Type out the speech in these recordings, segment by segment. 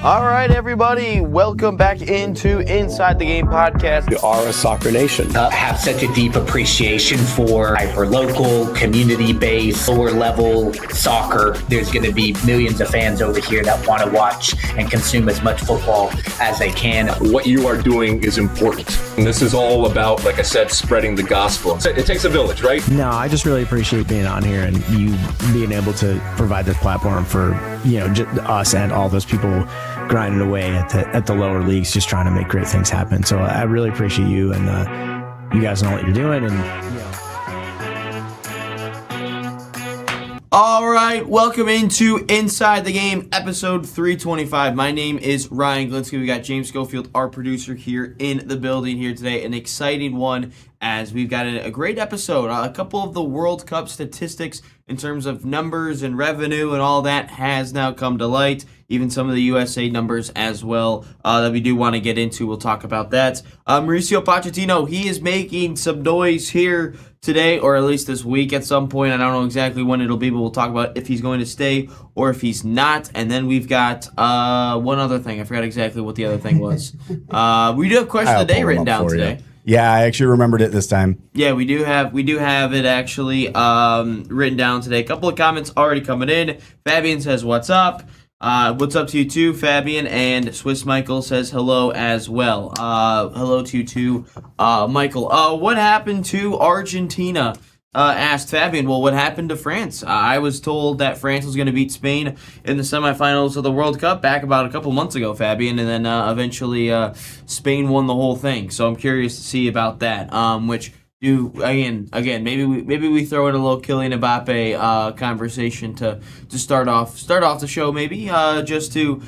All right, everybody, welcome back into Inside the Game podcast. We are a soccer nation. Have such a deep appreciation for hyper-local, community-based, lower-level soccer. There's going to be millions of fans over here that want to watch and consume as much football as they can. What you are doing is important. And this is all about, like I said, spreading the gospel. It takes a village, right? No, I just really appreciate being on here and you being able to provide this platform for, us and all those people grinding away at the lower leagues, just trying to make great things happen. So I really appreciate you and you guys know what you're doing. All right, welcome into Inside the Game, episode 325. My name is Ryan Glinsky. We got James Schofield, our producer, here in the building here today. An exciting one as we've got a great episode. A couple of the World Cup statistics in terms of numbers and revenue and all that has now come to light. Even some of the USA numbers as well that we do want to get into. We'll talk about that. Mauricio Pochettino, he is making some noise here today, or at least this week at some point. I don't know exactly when it'll be, but we'll talk about if he's going to stay or if he's not. And then we've got one other thing. I forgot exactly what the other thing was. We do have question of the day written down today. Yeah, I actually remembered it this time. Yeah, we do have it actually written down today. A couple of comments already coming in. Fabian says, "What's up?" What's up to you too, Fabian? And Swiss Michael says hello as well. Hello to you too, Michael. What happened to Argentina? Asked Fabian. Well, what happened to France? I was told that France was going to beat Spain in the semifinals of the World Cup back about a couple months ago, Fabian, and then eventually Spain won the whole thing. So I'm curious to see about that. Which do again maybe we throw in a little Kylian Mbappe conversation to start off the show, maybe just to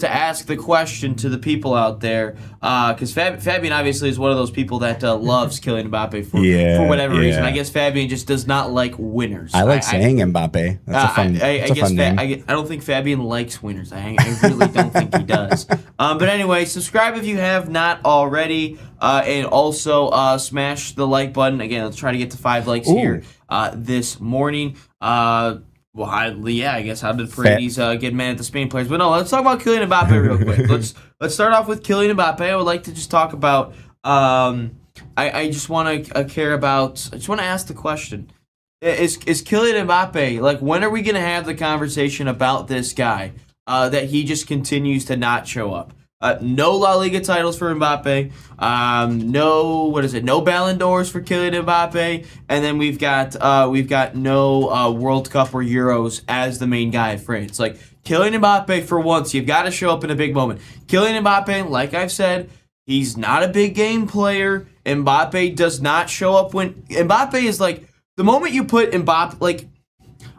ask the question to the people out there, because Fabian obviously is one of those people that loves Kylian Mbappe for whatever reason. I guess Fabian just does not like winners. I like saying Mbappe. That's a fun name. I don't think Fabian likes winners. I really don't think he does. But anyway, subscribe if you have not already, and also smash the like button. Again, let's try to get to 5 likes here this morning. I guess how did Paredes get mad at the Spain players? But no, let's talk about Kylian Mbappe real quick. Let's start off with Kylian Mbappe. I would like to just talk about. I just want to I just want to ask the question: Is Kylian Mbappe, like, when are we going to have the conversation about this guy that he just continues to not show up? No La Liga titles for Mbappe. No Ballon d'Ors for Kylian Mbappe. And then we've got no World Cup or Euros as the main guy at France. Like, Kylian Mbappe, for once, you've got to show up in a big moment. Kylian Mbappe, like I've said, he's not a big game player. Mbappe does not show up when Mbappe is like, the moment you put Mbappe, like,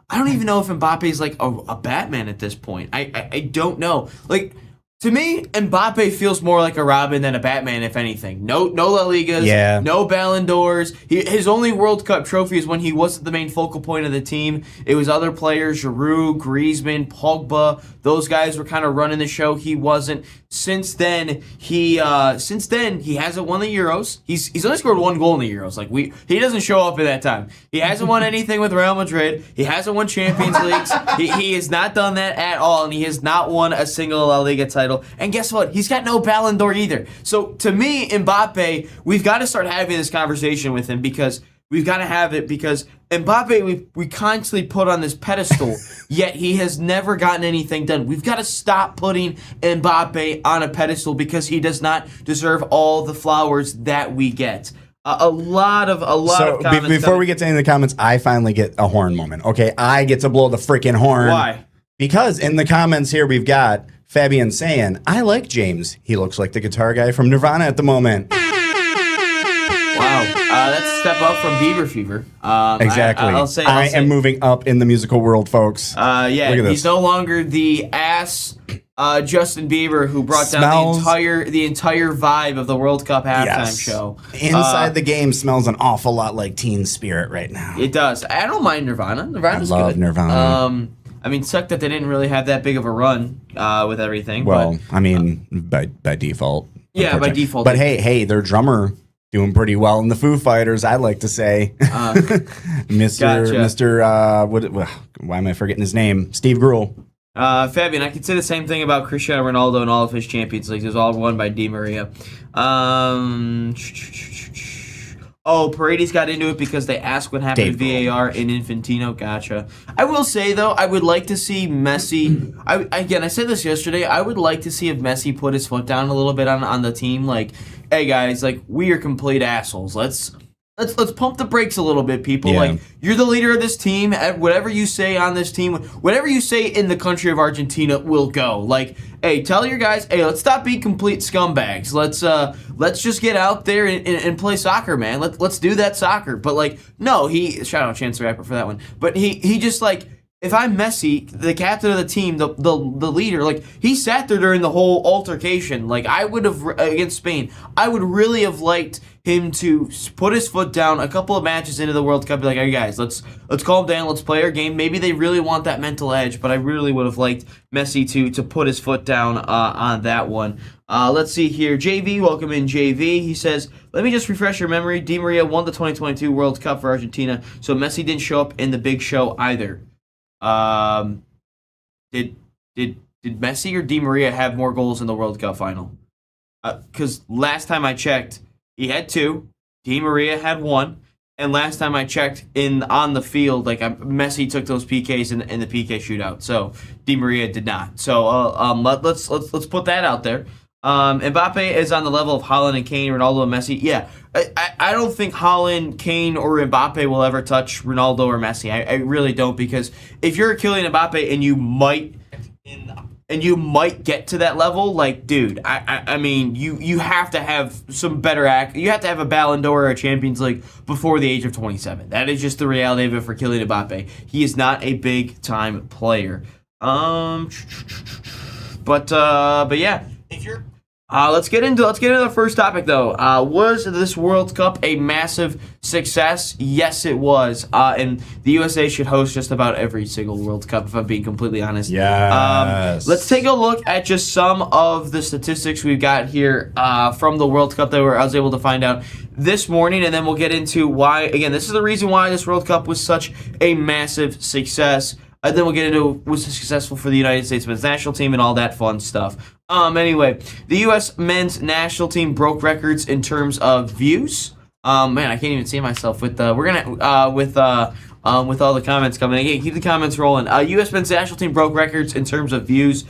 I don't even know if Mbappe is like a Batman at this point. I don't know. Like, to me, Mbappe feels more like a Robin than a Batman, if anything. No La Ligas, no Ballon d'Ors. His only World Cup trophy is when he wasn't the main focal point of the team. It was other players, Giroud, Griezmann, Pogba. Those guys were kind of running the show. He wasn't. Since then, he hasn't won the Euros. He's only scored 1 goal in the Euros. Like, he doesn't show up at that time. He hasn't won anything with Real Madrid. He hasn't won Champions Leagues. He has not done that at all, and he has not won a single La Liga title. And guess what? He's got no Ballon d'Or either. So to me, Mbappe, we've got to start having this conversation with him, because we've got to have it, because Mbappe, we constantly put on this pedestal, yet he has never gotten anything done. We've got to stop putting Mbappe on a pedestal, because he does not deserve all the flowers that we get. A lot of comments. Before we get to any of the comments, I finally get a horn moment. Okay, I get to blow the freaking horn. Why? Because in the comments here, we've got Fabian saying, "I like James. He looks like the guitar guy from Nirvana at the moment." Wow, that's a step up from Bieber Fever. Exactly. I am moving up in the musical world, folks. Look at this. He's no longer the ass Justin Bieber who brought down the entire vibe of the World Cup halftime show. Inside the Game smells an awful lot like Teen Spirit right now. It does. I don't mind Nirvana. Nirvana's good. I love Nirvana. I mean, sucked that they didn't really have that big of a run with everything. Well, I mean, by default. Yeah, by default. But hey, their drummer doing pretty well in the Foo Fighters, I'd like to say. Mr. Why am I forgetting his name? Steve Grohl. Fabian, I can say the same thing about Cristiano Ronaldo and all of his Champions Leagues. It was all won by Di Maria. Paredes got into it because they asked what happened to VAR in Infantino. Gotcha. I will say, though, I would like to see Messi. I said this yesterday. I would like to see if Messi put his foot down a little bit on the team. Like, hey, guys, like, we are complete assholes. Let's pump the brakes a little bit, people. Yeah. Like, you're the leader of this team. Whatever you say on this team, whatever you say in the country of Argentina will go. Like, hey, tell your guys, hey, let's stop being complete scumbags. Let's just get out there and play soccer, man. Let's do that soccer. But like, no, shout out Chance the Rapper for that one. But he just like, if I'm Messi, the captain of the team, the leader, like, he sat there during the whole altercation. Like, I would have, against Spain, I would really have liked him to put his foot down a couple of matches into the World Cup, be like, hey guys, let's calm down, let's play our game. Maybe they really want that mental edge, but I really would have liked Messi to put his foot down on that one. Let's see here. JV, welcome in JV. He says, let me just refresh your memory. Di Maria won the 2022 World Cup for Argentina, so Messi didn't show up in the big show either. Did Messi or Di Maria have more goals in the World Cup final? Because last time I checked, he had 2. Di Maria had 1. And last time I checked on the field, like Messi took those PKs in the PK shootout. So Di Maria did not. So let's put that out there. Mbappe is on the level of Haaland and Kane, Ronaldo and Messi. Yeah, I don't think Haaland, Kane, or Mbappe will ever touch Ronaldo or Messi. I really don't, because if you're Kylian Mbappe and you might get to that level, like, dude, I mean, you have to have some better you have to have a Ballon d'Or or a Champions League before the age of 27. That is just the reality of it for Kylian Mbappe. He is not a big time player. But yeah, if you're let's get into the first topic, though. Was this World Cup a massive success? Yes, it was. And the USA should host just about every single World Cup, if I'm being completely honest. Yes. Let's take a look at just some of the statistics we've got here from the World Cup that I was able to find out this morning, and then we'll get into why. Again, this is the reason why this World Cup was such a massive success. And then we'll get into was it successful for the United States men's national team and all that fun stuff. Anyway, the U.S. men's national team broke records in terms of views. Man, I can't even see myself with with all the comments coming. Again, keep the comments rolling. U.S. men's national team broke records in terms of views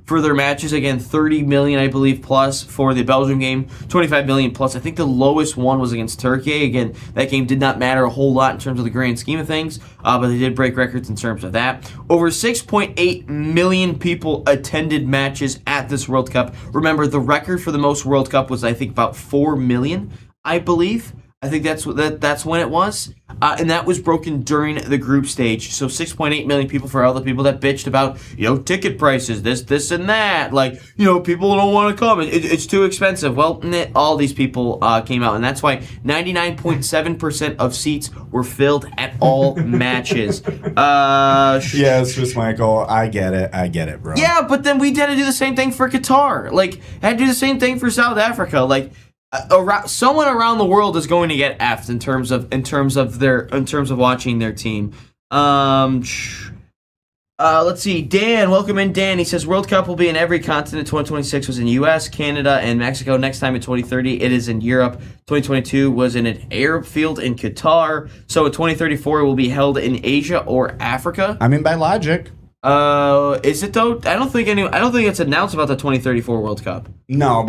for their matches. Again, 30 million, I believe, plus for the Belgium game, 25 million plus. I think the lowest one was against Turkey. Again, that game did not matter a whole lot in terms of the grand scheme of things, but they did break records in terms of that. Over 6.8 million people attended matches at this World Cup. Remember, the record for the most World Cup was, I think, about 4 million, I believe. I think that's when it was. And that was broken during the group stage. So 6.8 million people for all the people that bitched about, ticket prices, this, and that. Like, people don't want to come. It's too expensive. Well, all these people came out. And that's why 99.7% of seats were filled at all matches. Yes, Swiss Michael. I get it, bro. Yeah, but then we had to do the same thing for Qatar. Like, had to do the same thing for South Africa. Like, someone around the world is going to get effed in terms of watching their team. Let's see. Dan, welcome in, Dan. He says World Cup will be in every continent. 2026 was in U.S., Canada, and Mexico. Next time in 2030, it is in Europe. 2022 was in an airfield in Qatar. So in 2034, it will be held in Asia or Africa. I mean, by logic. Is it though? I don't think it's announced about the 2034 World Cup. No,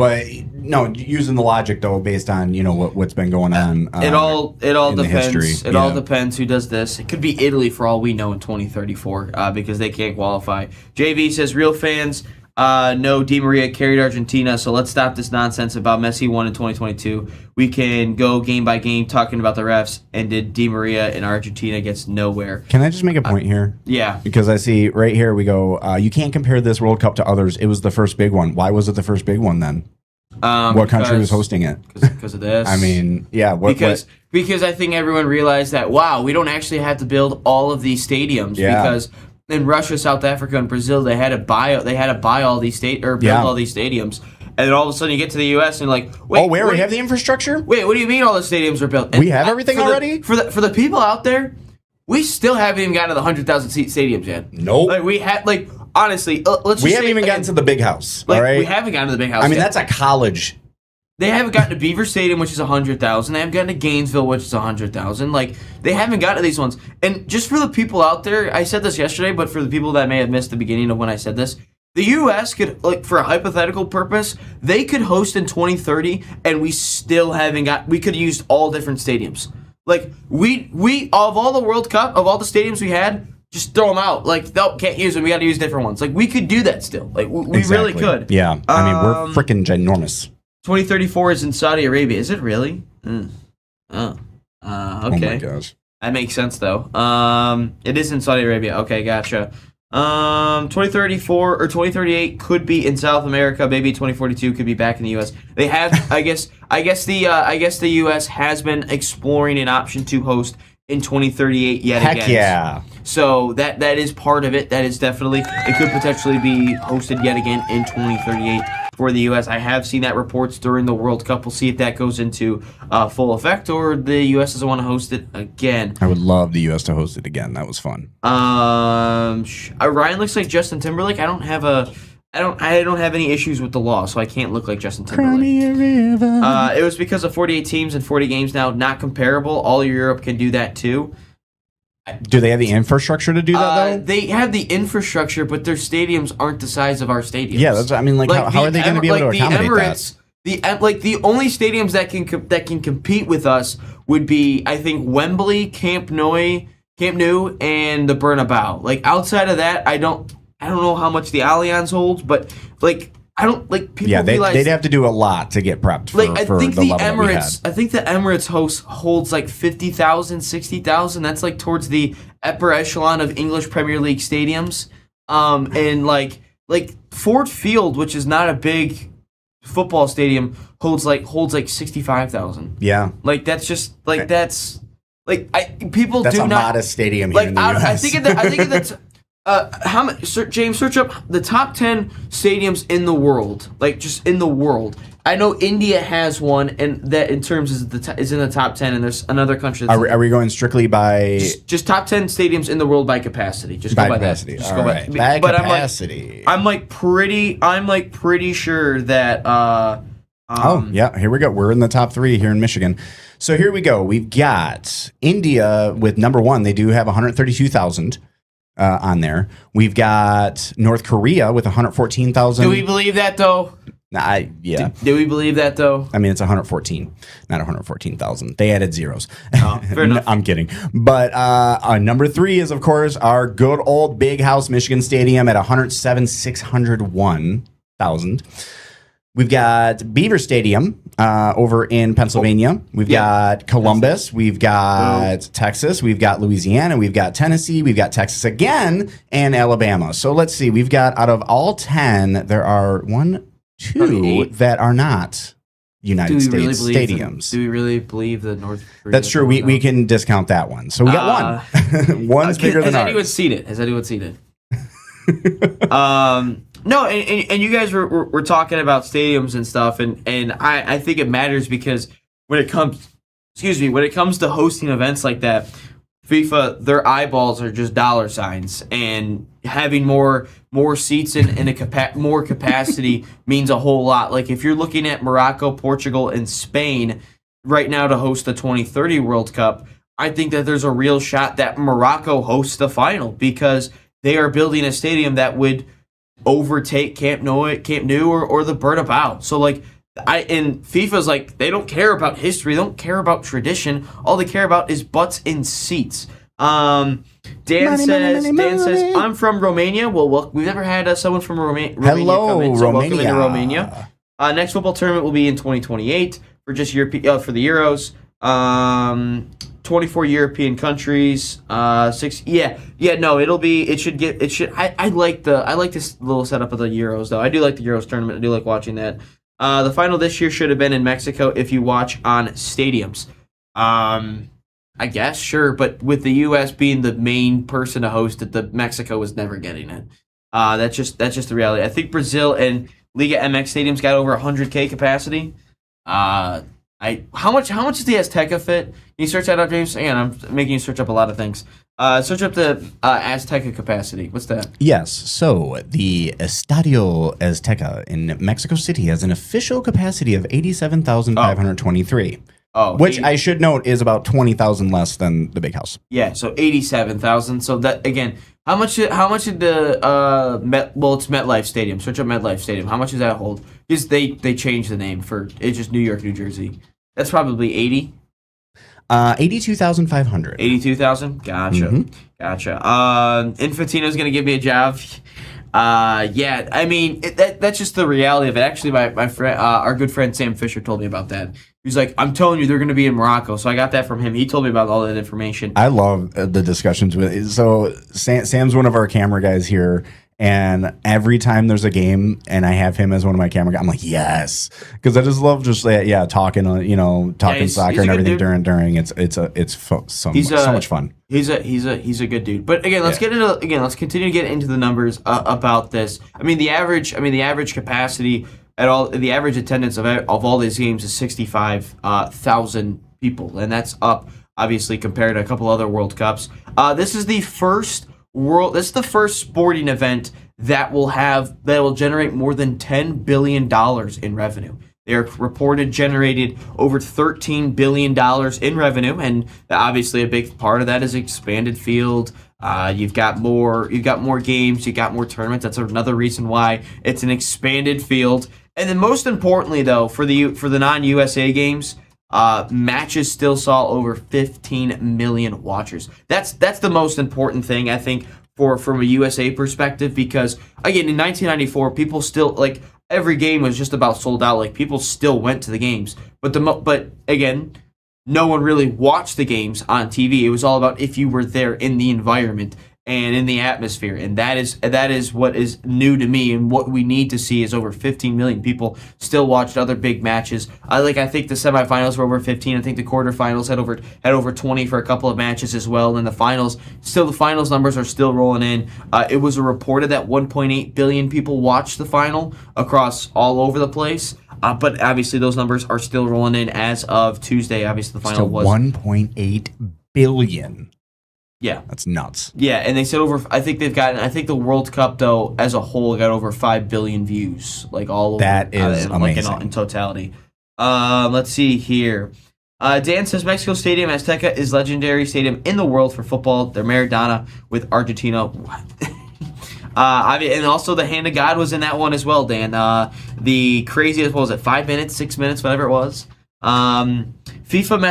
using the logic though, based on what's been going on. It all depends. History. It all depends who does this. It could be Italy for all we know in 2034, because they can't qualify. JV says real fans know Di Maria carried Argentina, so let's stop this nonsense about Messi won in 2022. We can go game by game talking about the refs, and did Di Maria in Argentina gets nowhere. Can I just make a point here? Yeah. Because I see right here we go, you can't compare this World Cup to others. It was the first big one. Why was it the first big one then? What country was hosting it? Because of this. I mean, yeah. Because I think everyone realized that, wow, we don't actually have to build all of these stadiums. Yeah. Because in Russia, South Africa, and Brazil, they had to buy all these build all these stadiums, and then all of a sudden you get to the U.S. and you're like, wait, we have the infrastructure? Wait, what do you mean all the stadiums are built? And we have everything already? For the people out there, we still haven't even gotten to the 100,000 seat stadiums yet. Nope. Like we had, like honestly, let's. We just haven't say, even gotten to the big house. Like all right. we haven't gotten to the big house. I mean, yet. that's a college. They haven't gotten to Beaver Stadium, which is 100,000. They haven't gotten to Gainesville, which is 100,000. Like they haven't gotten to these ones. And just for the people out there, I said this yesterday, but for the people that may have missed the beginning of when I said this, the U.S. could, like, for a hypothetical purpose, they could host in 2030, and we still haven't got. We could have used all different stadiums. Like we of all the World Cup, of all the stadiums we had, just throw them out. Like, nope, can't use them. We got to use different ones. Like we could do that still. Like we really could. Yeah. I mean, we're freaking ginormous. 2034 is in Saudi Arabia. Is it really? Okay. Oh my gosh. That makes sense though. It is in Saudi Arabia. Okay, gotcha. 2034 or 2038 could be in South America. Maybe 2042 could be back in the U.S. They have, I guess the U.S. has been exploring an option to host in 2038 yet again. Heck yeah. So that is part of it. That is definitely, it could potentially be hosted yet again in 2038 for the U.S. I have seen that reports during the World Cup. We'll see if that goes into full effect or the U.S. doesn't want to host it again. I would love the U.S. to host it again. That was fun. Ryan looks like Justin Timberlake. I don't have any issues with the law, so I can't look like Justin Timberlake. It was because of 48 teams and 40 games now, not comparable. All of Europe can do that too. Do they have the infrastructure to do that, though? They have the infrastructure, but their stadiums aren't the size of our stadiums. Yeah, that's. I mean, like how are they going to be able to accommodate that? The only stadiums that can compete with us would be, I think, Wembley, Camp Nou, and the Bernabeu. Like outside of that, I don't know how much the Allianz holds, but like I don't like people. Yeah, realize they'd have to do a lot to get prepped for, like I think the the level that we had. Emirates. I think the Emirates holds like 50,000, 60,000. That's like towards the upper echelon of English Premier League stadiums. And like Ford Field, which is not a big football stadium, holds like 65,000. Yeah, like that's just like that's like people that's do a not modest stadium here like in the US. I think that's. How many? James, search up the top 10 stadiums in the world, like just in the world. I know India has one, and that in terms is in the top 10, and there's another country. That's Are we going strictly by just top 10 stadiums in the world by capacity? Just by go by capacity? that. Just All go right. by. By But capacity. I'm pretty sure that. Oh yeah, here we go. We're in the top 3 here in Michigan. So here we go. We've got India with number 1. They do have 132,000. On there, we've got North Korea with 114,000. Do we believe that though? Yeah. Do we believe that though? I mean, it's 114, not 114,000. They added zeros. Oh, fair enough. I'm kidding. But number 3 is, of course, our good old Big House Michigan Stadium at 107,601,000. We've got Beaver Stadium over in Pennsylvania. We've got Columbus. We've got Texas. We've got Louisiana. We've got Tennessee. We've got Texas again and Alabama. So let's see. We've got out of all 10, there are 1, 2 that are not United States stadiums. Do we really bleave the North Korea? That's true. We can discount that one. So we got one. One's bigger than ours. Has anyone seen it? No, and you guys were talking about stadiums and stuff, and I think it matters because when it comes to hosting events like that, FIFA, their eyeballs are just dollar signs, and having more seats in more capacity means a whole lot. Like if you're looking at Morocco, Portugal, and Spain right now to host the 2030 World Cup, I think that there's a real shot that Morocco hosts the final because they are building a stadium that would overtake Camp Nou or the Bernabeu. So like FIFA's like, they don't care about history, they don't care about tradition. All they care about is butts in seats. Dan says, I'm from Romania. Well, we've never had someone from Romania Hello, come in, so Romania. welcome into Romania. Next football tournament will be in 2028 for just for the Euros. 24 European countries, 6. I like this little setup of the Euros though. I do like the Euros tournament. I do like watching that. The final this year should have been in Mexico if you watch on stadiums. I guess sure, but with the U.S. being the main person to host it, Mexico was never getting it. That's just the reality. I think Brazil and Liga MX stadiums got over 100K capacity. How much is the Azteca fit? Can you search that up, James? Again, I'm making you search up a lot of things. Search up the Azteca capacity. What's that? Yes. So the Estadio Azteca in Mexico City has an official capacity of 87,523, which 80 I should note is about 20,000 less than the Big House. Yeah, so 87,000. So that again, how much did the it's MetLife Stadium. Search up MetLife Stadium. How much does that hold? Because they changed the name for it's just New York, New Jersey. That's probably 80. 82,500. 82,000. Gotcha. Gotcha. Infantino's gonna give me a job. Yeah, I mean that's just the reality of it. Actually, my friend, our good friend Sam Fisher, told me about that. He's like, I'm telling you, they're going to be in Morocco. So I got that from him. He told me about all that information. I love the discussions with. So Sam's one of our camera guys here, and every time there's a game, and I have him as one of my camera guys, I'm like, yes, because I just love talking, talking soccer and everything during. It's so much fun. He's a good dude. But again, let's continue to get into the numbers about this. I mean, the average capacity. The average attendance of all these games is 65,000 people, and that's up obviously compared to a couple other World Cups. This is the first sporting event that will generate more than $10 billion in revenue. They are reported generated over $13 billion in revenue, and obviously a big part of that is expanded field. You've got more games, you got more tournaments. That's another reason why it's an expanded field. And then most importantly, though, for the non-USA games, matches still saw over 15 million watchers. That's the most important thing, I think, from a USA perspective, because again, in 1994, people still every game was just about sold out. Like, people still went to the games, but again, no one really watched the games on TV. It was all about if you were there in the environment and in the atmosphere, and that is what is new to me, and what we need to see is over 15 million people still watched other big matches. I think the semifinals were over 15. I think the quarterfinals had over 20 for a couple of matches as well. And the finals numbers are still rolling in. It was reported that 1.8 billion people watched the final across all over the place. But obviously those numbers are still rolling in as of Tuesday. Obviously the final was 1.8 billion. Yeah. That's nuts. Yeah, and they said I think the World Cup, though, as a whole, got over 5 billion views, all over. That is amazing. In totality. Let's see here. Dan says Mexico Stadium Azteca is legendary stadium in the world for football. They're Maradona with Argentina. And also the hand of God was in that one as well, Dan. The craziest, what was it, 5 minutes, 6 minutes, whatever it was. FIFA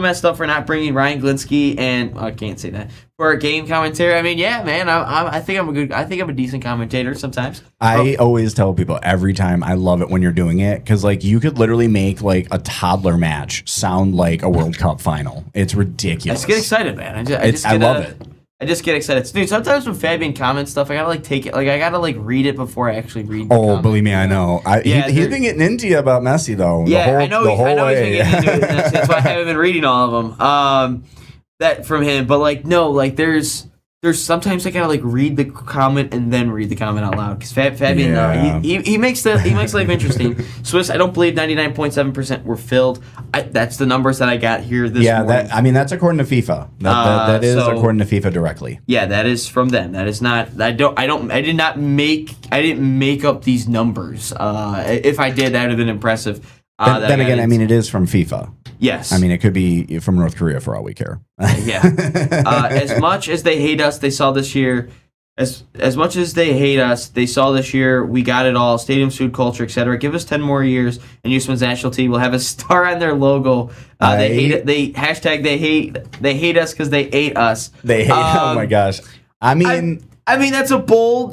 messed up for not bringing Ryan Glinsky, and I can't say that, for a game commentary. I mean, yeah, man, I think I'm a decent commentator sometimes. I always tell people every time, I love it when you're doing it, because you could literally make a toddler match sound like a World Cup final. It's ridiculous. I just get excited, man. I love it. I just get excited. Dude, sometimes when Fabian comments stuff, I gotta take it. I gotta read it before I actually read. Believe me, I know. He's been getting into you about Messi though. Yeah, I know. I know he's been getting into it. That's why I haven't been reading all of them. That from him, but there's sometimes I gotta read the comment and then read the comment out loud, because Fabian he makes life interesting. Swiss, I don't believe 99.7% were filled. That's the numbers that I got here this morning. That's according to FIFA. That is according to FIFA directly. Yeah, that is from them. That is not. I didn't make up these numbers. If I did, that would have been impressive. Then again, it is from FIFA. Yes. It could be from North Korea for all we care. Yeah. As much as they hate us, they saw this year. As much as they hate us, they saw this year. We got it all. Stadiums, food, culture, etc. Give us 10 more years, and Usman's national team will have a star on their logo. They hate it. They hate us because they ate us. They hate. Oh my gosh. That's a bold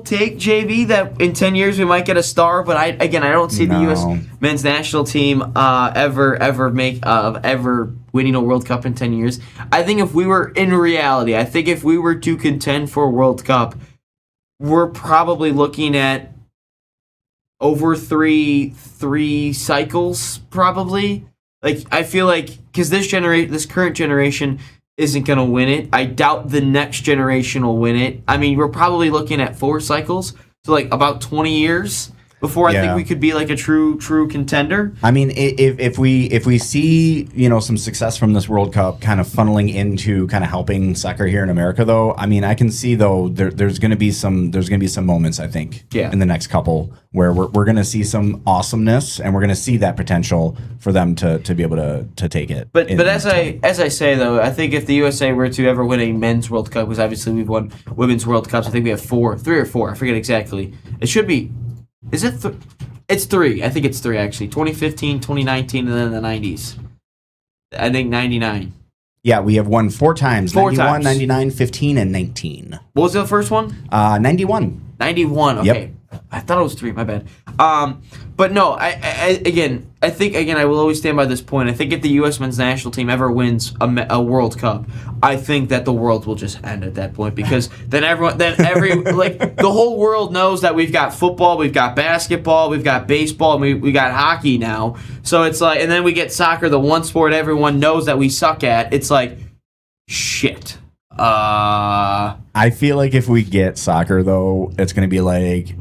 take, JV, that in 10 years we might get a star, but I don't see the U.S. men's national team ever winning a World Cup in 10 years. I think if we were to contend for a World Cup, we're probably looking at over three cycles, probably. I feel because this current generation isn't going to win it. I doubt the next generation will win it. We're probably looking at 4 cycles, so about 20 years. before I Yeah. think we could be like a true contender. I mean, if we see some success from this World Cup kind of funneling into kind of helping soccer here in America, though, I mean, I can see though there's going to be some moments, I think, Yeah. in the next couple where we're going to see some awesomeness and we're going to see that potential for them to be able to take it. But as I say though, I think if the USA were to ever win a men's World Cup, because obviously we've won women's World Cups, I think we have 3 or 4. I forget exactly. It should be. Is it? It's 3. I think it's 3 actually. 2015, 2019, and then the 90s. I think 99. Yeah, we have won 4 times. 4 91, times. 99, 15, and 19. What was the first one? 91. 91. Okay. Yep. I thought it was 3. My bad. But no. I think I will always stand by this point. I think if the U.S. men's national team ever wins a World Cup, I think that the world will just end at that point because then the whole world knows that we've got football, we've got basketball, we've got baseball, and we got hockey now. So it's like, and then we get soccer, the one sport everyone knows that we suck at. It's like, shit. I feel like if we get soccer, though, it's going to be like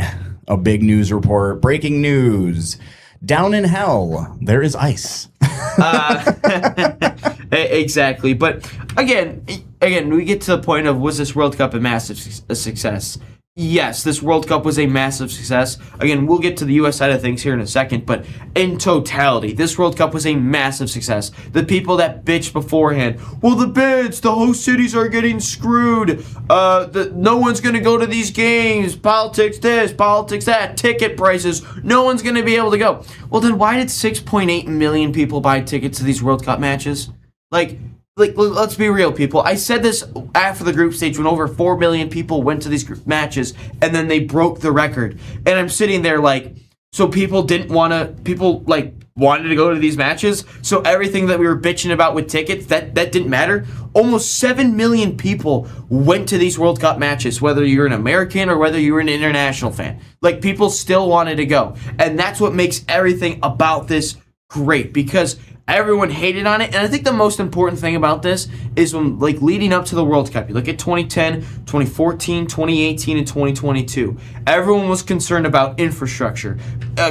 a big news report. Breaking news. Down in hell, there is ice. Exactly. But again, we get to the point of, was this World Cup a massive success? Yes, this World Cup was a massive success. Again, we'll get to the U.S. side of things here in a second, but in totality, this World Cup was a massive success. The people that bitched beforehand, well, the bids, the host cities are getting screwed. No one's going to go to these games. Politics this, politics that, ticket prices. No one's going to be able to go. Well, then why did 6.8 million people buy tickets to these World Cup matches? Like, let's be real, people. I said this after the group stage when over 4 million people went to these matches, and then they broke the record. And I'm sitting there like, so people wanted to go to these matches, so everything that we were bitching about with tickets, that didn't matter. Almost 7 million people went to these World Cup matches, whether you're an American or whether you were an international fan. Like, people still wanted to go. And that's what makes everything about this great, because everyone hated on it. And I think the most important thing about this is when, like, leading up to the World Cup, you look at 2010, 2014, 2018, and 2022. Everyone was concerned about infrastructure,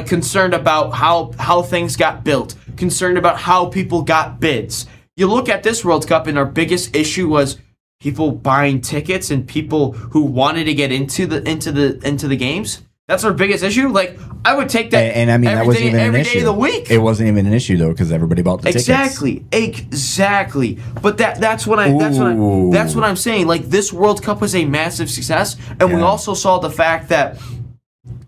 concerned about how things got built, concerned about how people got bids. You look at this World Cup, and our biggest issue was people buying tickets and people who wanted to get into the games. That's our biggest issue. Like, I would take that. And I mean, that wasn't even an every issue. day of the week. It wasn't even an issue though, because everybody bought the tickets. Exactly. But that's what I'm saying. Like, this World Cup was a massive success, and we also saw the fact that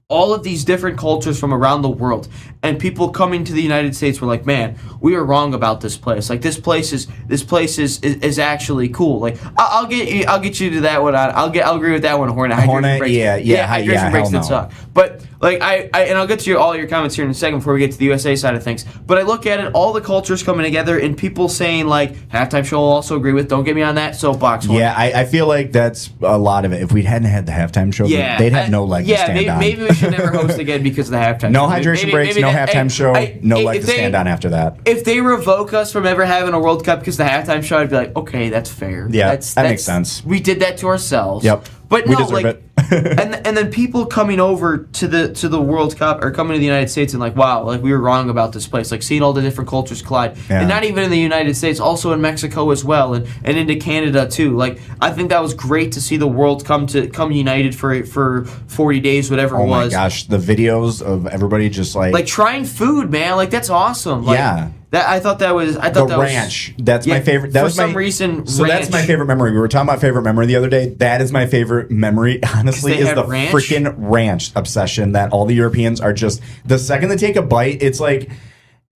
all of these different cultures from around the world and people coming to the United States were like, man, we were wrong about this place. Like, this place is actually cool. Like, I'll get you to that one. I'll agree with that one. Hydration breaks. Hydration breaks no. that suck. But like and I'll get to all your comments here in a second before we get to the USA side of things. But I look at it, all the cultures coming together, and people saying like halftime show. I'll also agree with. Don't get me on that soapbox one. Yeah, I feel like that's a lot of it. If we hadn't had the halftime show, they'd have no leg to stand on. Maybe we should never host again because of the halftime. No show. hydration breaks, no halftime show, no leg to stand on after that. If they revoke us from ever having a World Cup because of the halftime show, I'd be like, okay, that's fair. Yeah, that makes sense. We did that to ourselves. Yep. But we no, deserve it. and then people coming over to the World Cup or coming to the United States and like, wow, like we were wrong about this place. Like seeing all the different cultures collide, and not even in the United States, also in Mexico as well, and into Canada too. Like, I think that was great to see the world come united for 40 days, whatever it was. Oh my gosh, the videos of everybody just like trying food, man. Like, that's awesome. Like, yeah. I thought that was ranch. That's my favorite. That for was some reason. So ranch. that's my favorite memory. We were talking about favorite memory the other day. That is my favorite memory. Honestly, is the freaking ranch obsession that all the Europeans are just. The second they take a bite, it's like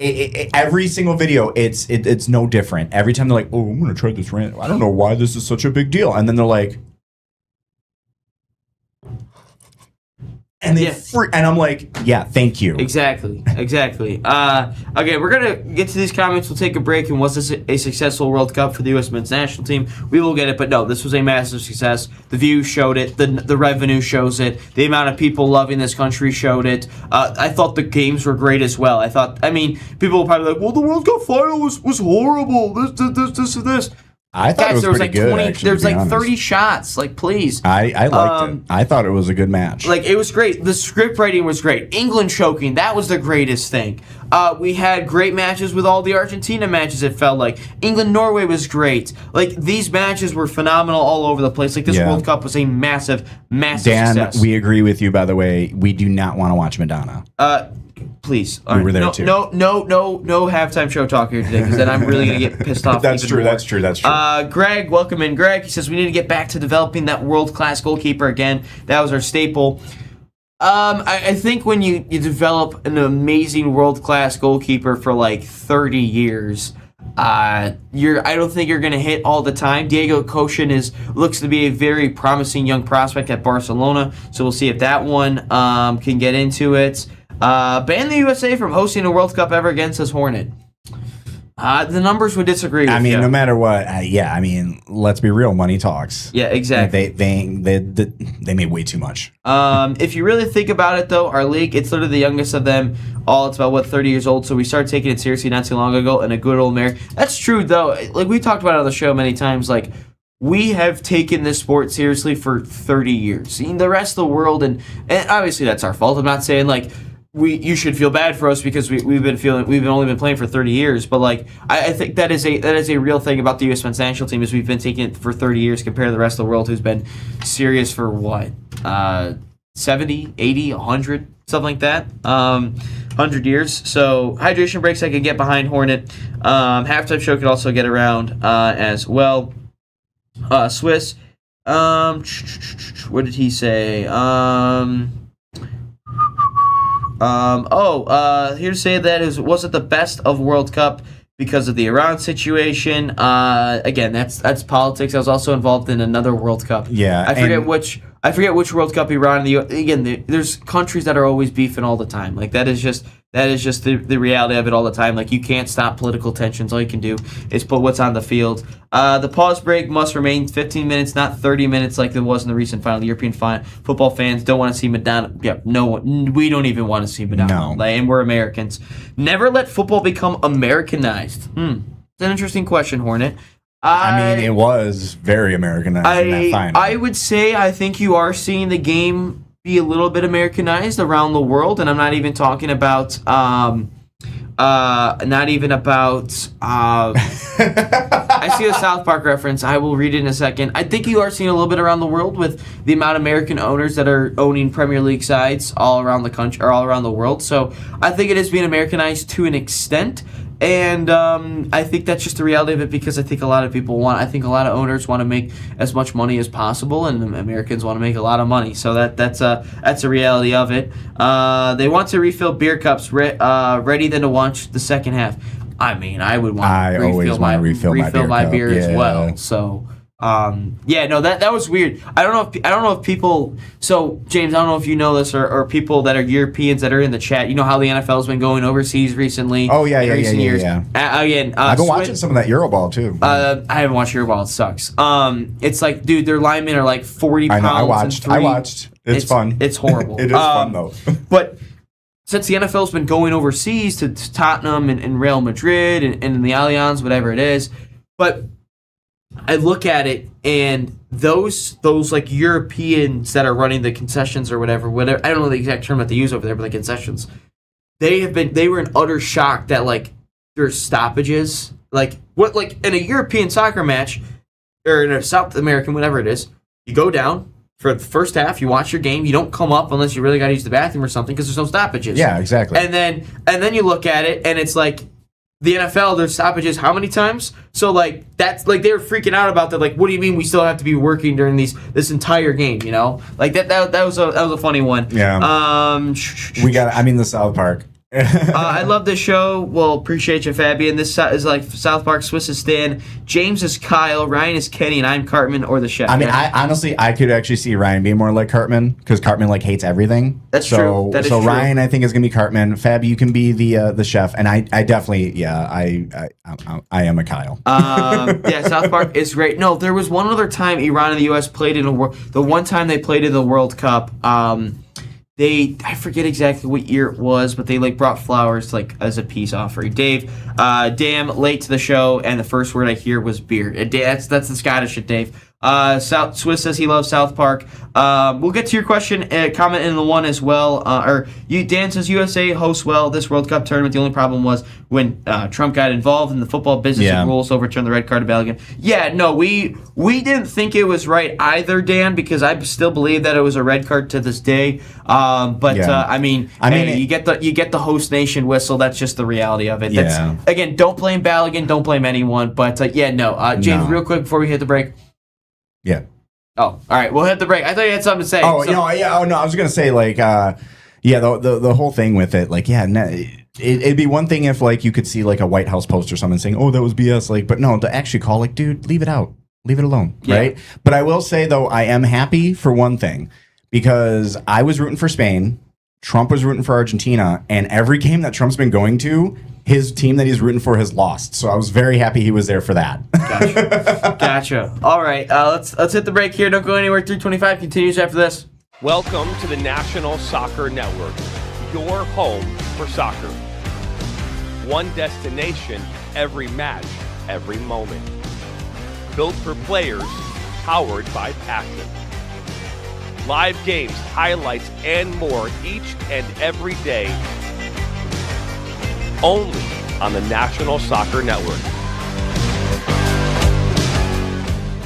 every single video. It's no different. Every time they're like, "Oh, I'm gonna try this ranch. I don't know why this is such a big deal," and then they're like. And and I'm like, yeah, thank you. Exactly. Again, we're gonna get to these comments. We'll take a break. And was this a successful World Cup for the U.S. men's national team? We will get it, but no, this was a massive success. The views showed it. The revenue shows it. The amount of people loving this country showed it. I thought the games were great as well. People will probably be like, well, the World Cup final was horrible. This and this. I thought it was there was pretty like good, actually, there's to be like honest. 30 shots. Like, please. I liked it. I thought it was a good match. Like, it was great. The script writing was great. England choking, that was the greatest thing. We had great matches with all the Argentina matches, it felt like. England-Norway was great. Like, these matches were phenomenal all over the place. Like, this Yeah. World Cup was a massive, massive Dan, success. we agree with you, by the way. We do not want to watch Madonna. Please. We were there no, too. No halftime show talk here today, because then I'm really going to get pissed off. That's even true. more. That's true. That's true. Greg, welcome in. Greg, he says we need to get back to developing that world-class goalkeeper again. That was our staple. I think when you develop an amazing world-class goalkeeper for like 30 years, I don't think you're going to hit all the time. Diego Cochran looks to be a very promising young prospect at Barcelona, so we'll see if that one can get into it. Ban the USA from hosting a World Cup ever again, says Hornet. The numbers would disagree with I mean, you. no matter what, I mean, let's be real. Money talks. Yeah, exactly. They made way too much. If you really think about it, though, our league, it's literally the youngest of them all. It's about, 30 years old, so we started taking it seriously not too long ago, and a good old America. That's true, though. Like, we talked about it on the show many times, like, we have taken this sport seriously for 30 years. Seeing the rest of the world, and obviously that's our fault. I'm not saying, like, you should feel bad for us because we've only been playing for 30 years, but like I think that is a real thing about the U.S. men's national team is we've been taking it for 30 years compared to the rest of the world who's been serious for what 70, 80, 100, something like that. 100 years. So hydration breaks I can get behind Hornet. Halftime show could also get around as well. Swiss. What did he say? Here to say that it wasn't the best of World Cup because of the Iran situation. Again, that's politics. I was also involved in another World Cup. Yeah, I forget which World Cup Iran and there's countries that are always beefing all the time. Like that is just the reality of it all the time. Like you can't stop political tensions. All you can do is put what's on the field. The pause break must remain 15 minutes, not 30 minutes like it was in the recent final. The European football fans don't want to see Madonna. Yeah, no one. We don't even want to see Madonna. No. And we're Americans. Never let football become Americanized. It's an interesting question, Hornet. I mean, it was very Americanized in that final. I would say I think you are seeing the game be a little bit Americanized around the world, and I'm not even talking about I see a South Park reference. I will read it in a second. I think you are seeing a little bit around the world with the amount of American owners that are owning Premier League sides all around the country or all around the world. So I think it is being Americanized to an extent. And I think that's just the reality of it because I think a lot of owners want to make as much money as possible, and Americans want to make a lot of money. So that's a reality of it. They want to refill beer cups ready then to watch the second half. I mean, I would want to refill my beer as well. So. That was weird. I don't know if people. So James, I don't know if you know this or people that are Europeans that are in the chat. You know how the NFL's been going overseas recently. Oh yeah. I've been watching some of that Euroball too. I haven't watched Euroball. It sucks. It's like, dude, their linemen are like 40 pounds. I watched. It's fun. It's horrible. It is fun though. But since the NFL's been going overseas to Tottenham and Real Madrid and the Allianz, whatever it is, but I look at it and those like Europeans that are running the concessions or whatever, I don't know the exact term that they use over there, but the concessions, they were in utter shock that like there's stoppages. Like in a European soccer match or in a South American, whatever it is, you go down for the first half, you watch your game, you don't come up unless you really got to use the bathroom or something because there's no stoppages. Yeah, exactly. And then you look at it and it's like the NFL, there's stoppages how many times? So like that's like they were freaking out about that. Like, what do you mean we still have to be working during this entire game? You know, like that was a funny one. Yeah. The South Park. I love this show. Well, appreciate you, Fabian. This is like South Park. Swiss is Stan. James is Kyle. Ryan is Kenny, and I'm Cartman or the chef. I mean, I could actually see Ryan being more like Cartman because Cartman like hates everything. That's true. That is true. Ryan, I think, is gonna be Cartman. Fab, you can be the chef, and I definitely, I am a Kyle. South Park is great. No, there was one other time Iran and the U.S. played in the one time they played in the World Cup. I forget exactly what year it was, but they like brought flowers like as a peace offering. Dave, damn late to the show, and the first word I hear was beer. That's the Scottish shit, Dave. Swiss says he loves South Park. We'll get to your question, comment in the one as well. Dan says USA hosts well this World Cup tournament. The only problem was when Trump got involved in the football business and rules overturned the red card of Belgium. Yeah, no, we didn't think it was right either, Dan, because I still believe that it was a red card to this day. I mean, you get the host nation whistle. That's just the reality of it. Again, don't blame Balogun, don't blame anyone. But James, real quick before we hit the break. Yeah. Oh, all right. We'll hit the break. I thought you had something to say. Oh, no. I was gonna say the whole thing with it, it'd be one thing if you could see a White House post or something saying, "Oh, that was BS," but no, to actually call dude, leave it out, leave it alone, right? But I will say though, I am happy for one thing because I was rooting for Spain, Trump was rooting for Argentina, and every game that Trump's been going to, his team that he's rooting for has lost. So I was very happy he was there for that. Gotcha. All right, let's hit the break here. Don't go anywhere. 325 continues after this. Welcome to the National Soccer Network, your home for soccer. One destination, every match, every moment. Built for players, powered by passion. Live games, highlights, and more each and every day. Only on the National Soccer Network.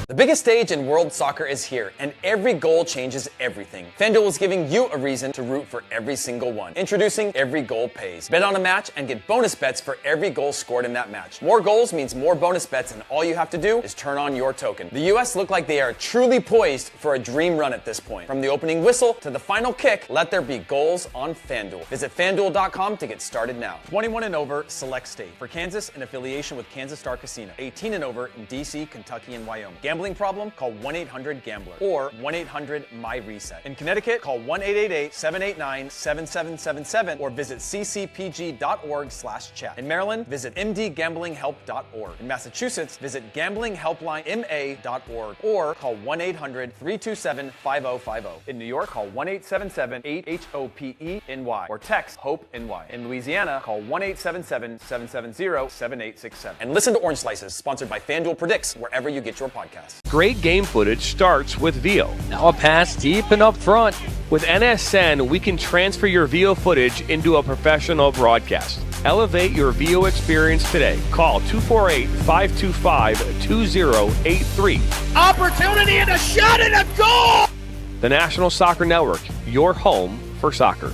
The biggest stage in world soccer is here, and every goal changes everything. FanDuel is giving you a reason to root for every single one. Introducing Every Goal Pays. Bet on a match and get bonus bets for every goal scored in that match. More goals means more bonus bets, and all you have to do is turn on your token. The U.S. look like they are truly poised for a dream run at this point. From the opening whistle to the final kick, let there be goals on FanDuel. Visit FanDuel.com to get started now. 21 and over, select state. For Kansas, in affiliation with Kansas Star Casino. 18 and over in D.C., Kentucky, and Wyoming. Gambling problem? Call 1-800-GAMBLER or 1-800-MY-RESET. In Connecticut, call 1-888-789-7777 or visit ccpg.org/chat. In Maryland, visit mdgamblinghelp.org. In Massachusetts, visit gamblinghelplinema.org or call 1-800-327-5050. In New York, call 1-877-8-HOPE-NY or text HOPE-NY. In Louisiana, call 1-877-770-7867. And listen to Orange Slices, sponsored by FanDuel Predicts, wherever you get your podcasts. Great game footage starts with Veo. Now a pass deep and up front. With NSN, we can transfer your Veo footage into a professional broadcast. Elevate your Veo experience today. Call 248-525-2083. Opportunity and a shot and a goal! The National Soccer Network, your home for soccer.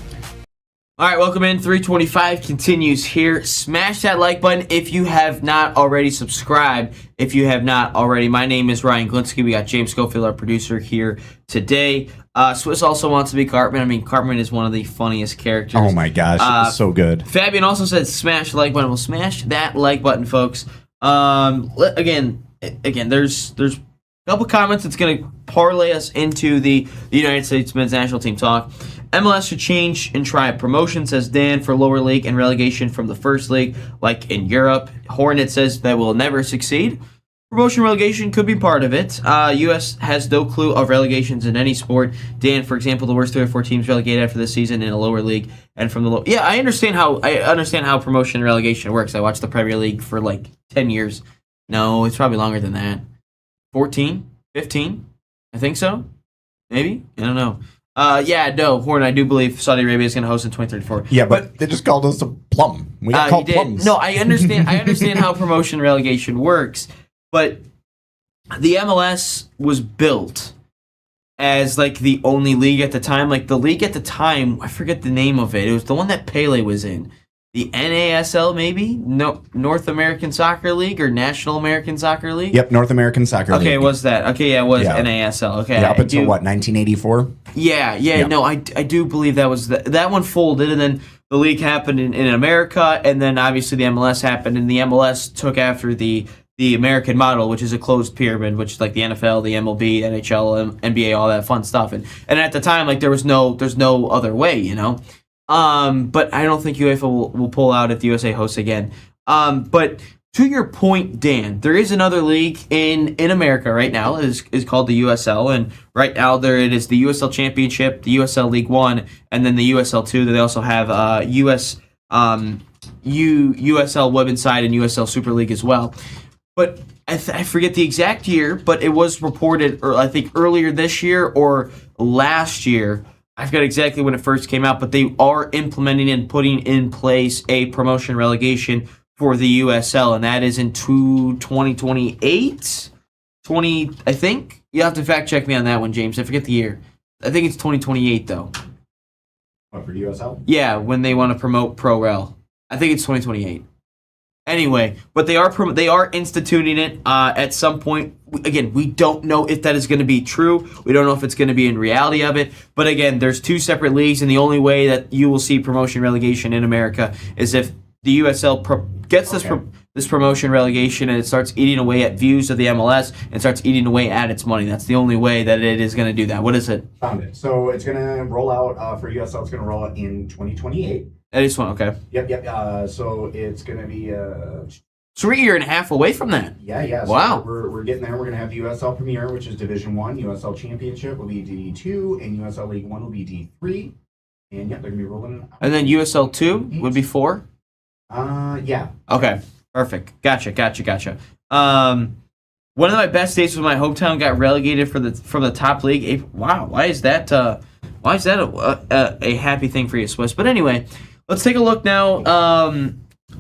All right, welcome in. 325 continues here. Smash that like button if you have not already subscribed. If you have not already, my name is Ryan Glinsky. We got James Schofield, our producer, here today. Swiss also wants to be Cartman. I mean, Cartman is one of the funniest characters. Oh my gosh, it's so good. Fabian also said smash the like button. Well, smash that like button, folks. Again, there's a couple comments that's going to parlay us into the United States men's national team talk. MLS should change and try a promotion, says Dan, for lower league and relegation from the first league, like in Europe. Hornet says that will never succeed. Promotion relegation could be part of it. U.S. has no clue of relegations in any sport. Dan, for example, the worst 3 or 4 teams relegated after this season in a lower league and from the low. Yeah, I understand how promotion and relegation works. I watched the Premier League for 10 years. No, it's probably longer than that. 14, 15, I think so. Maybe, I don't know. Horn, I do believe Saudi Arabia is going to host in 2034. Yeah, but they just called us a plum. We got called plums. No, I understand. I understand how promotion relegation works, but the MLS was built as the only league at the time. The league at the time, I forget the name of it. It was the one that Pele was in. The NASL, maybe? No, North American Soccer League or National American Soccer League? Yep, North American Soccer League. Okay, it was that. Okay, yeah, it was NASL. Okay, yeah, up until 1984? Yeah. No, I do believe that was that one folded, and then the league happened in America, and then obviously the MLS happened, and the MLS took after the American model, which is a closed pyramid, which is like the NFL, the MLB, NHL, NBA, all that fun stuff, and at the time there's no other way, But I don't think UEFA will pull out if the USA hosts again. But to your point, Dan, there is another league in America right now. It is called the USL, and right now it is the USL Championship, the USL League One, and then the USL 2. They also have USL Women's Side and USL Super League as well. But I forget the exact year, but it was reported, or I think earlier this year or last year. I forgot exactly when it first came out, but they are implementing and putting in place a promotion relegation for the USL, and that is in 2028? I think? You have to fact check me on that one, James. I forget the year. I think it's 2028, though. What, for the USL? Yeah, when they want to promote Pro-Rel. I think it's 2028. Anyway, but they are instituting it at some point. Again, we don't know if that is going to be true. We don't know if it's going to be in reality of it. But again, there's two separate leagues, and the only way that you will see promotion relegation in America is if the USL gets this promotion relegation and it starts eating away at views of the MLS and starts eating away at its money. That's the only way that it is going to do that. What is it? Found it. So it's going to roll out for USL. It's going to roll out in 2028. That is one. Okay. Yep. So it's going to be So we're a year and a half away from that. Yeah. So wow. We're getting there. We're going to have the USL Premier, which is Division 1. USL Championship will be D2, and USL League 1 will be D3. And they're going to be rolling it out. And then USL 2 would be 4? Yeah. Okay. Perfect. Gotcha. One of my best days was my hometown got relegated from the top league. Wow. Why is that a happy thing for you, Swiss? But anyway, let's take a look now.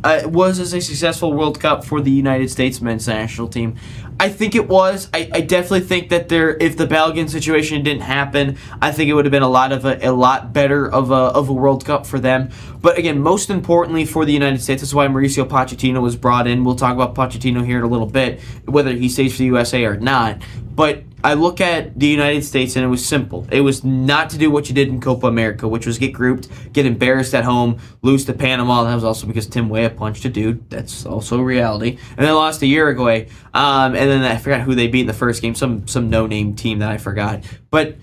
Was this a successful World Cup for the United States men's national team? I think it was. I definitely think that if the Balogun situation didn't happen, I think it would have been a lot better of a World Cup for them. But again, most importantly for the United States, that's why Mauricio Pochettino was brought in. We'll talk about Pochettino here in a little bit, whether he stays for the USA or not. But I look at the United States, and it was simple. It was not to do what you did in Copa America, which was get grouped, get embarrassed at home, lose to Panama. That was also because Tim Weah punched a dude. That's also a reality. And then lost to Uruguay. And then I forgot who they beat in the first game. Some no-name team that I forgot. But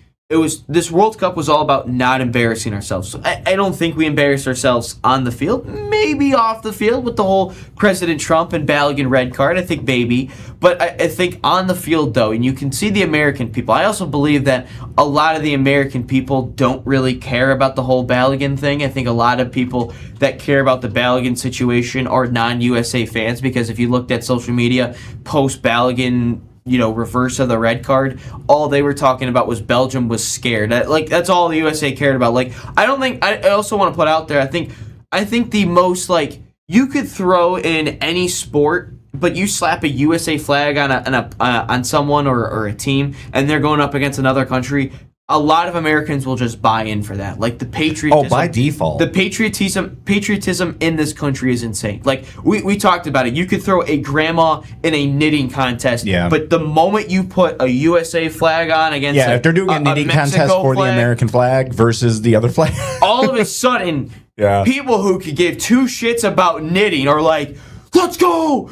this World Cup was all about not embarrassing ourselves. So I don't think we embarrassed ourselves on the field. Maybe off the field with the whole President Trump and Balogun red card. I think maybe. But I think on the field, though, and you can see the American people. I also believe that a lot of the American people don't really care about the whole Balogun thing. I think a lot of people that care about the Balogun situation are non-USA fans, because if you looked at social media post-Balogun, reverse of the red card, all they were talking about was Belgium was scared. That's all the USA cared about. I also want to put out there, I think the most, you could throw in any sport, but you slap a USA flag on someone or a team, and they're going up against another country, a lot of Americans will just buy in for that. The patriotism. Oh, by default. The patriotism in this country is insane. We talked about it. You could throw a grandma in a knitting contest, but the moment you put a USA flag on against if they're doing a knitting contest for the American flag versus the other flag, all of a sudden, people who could give two shits about knitting are like, let's go!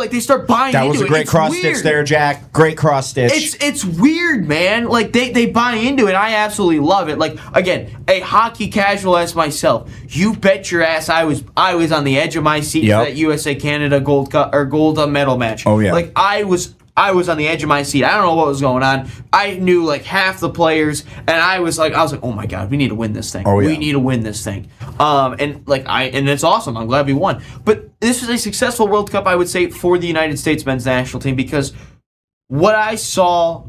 They start buying into it. That was a great cross stitch there, Jack. Great cross stitch. It's weird, man. They buy into it. I absolutely love it. Again, a hockey casual as myself, you bet your ass I was on the edge of my seat for that USA Canada gold medal match. Oh yeah. I was on the edge of my seat. I don't know what was going on. I knew half the players, and I was like, oh my god, we need to win this thing. We need to win this thing. And it's awesome. I'm glad we won. But this was a successful World Cup, I would say, for the United States men's national team, because what I saw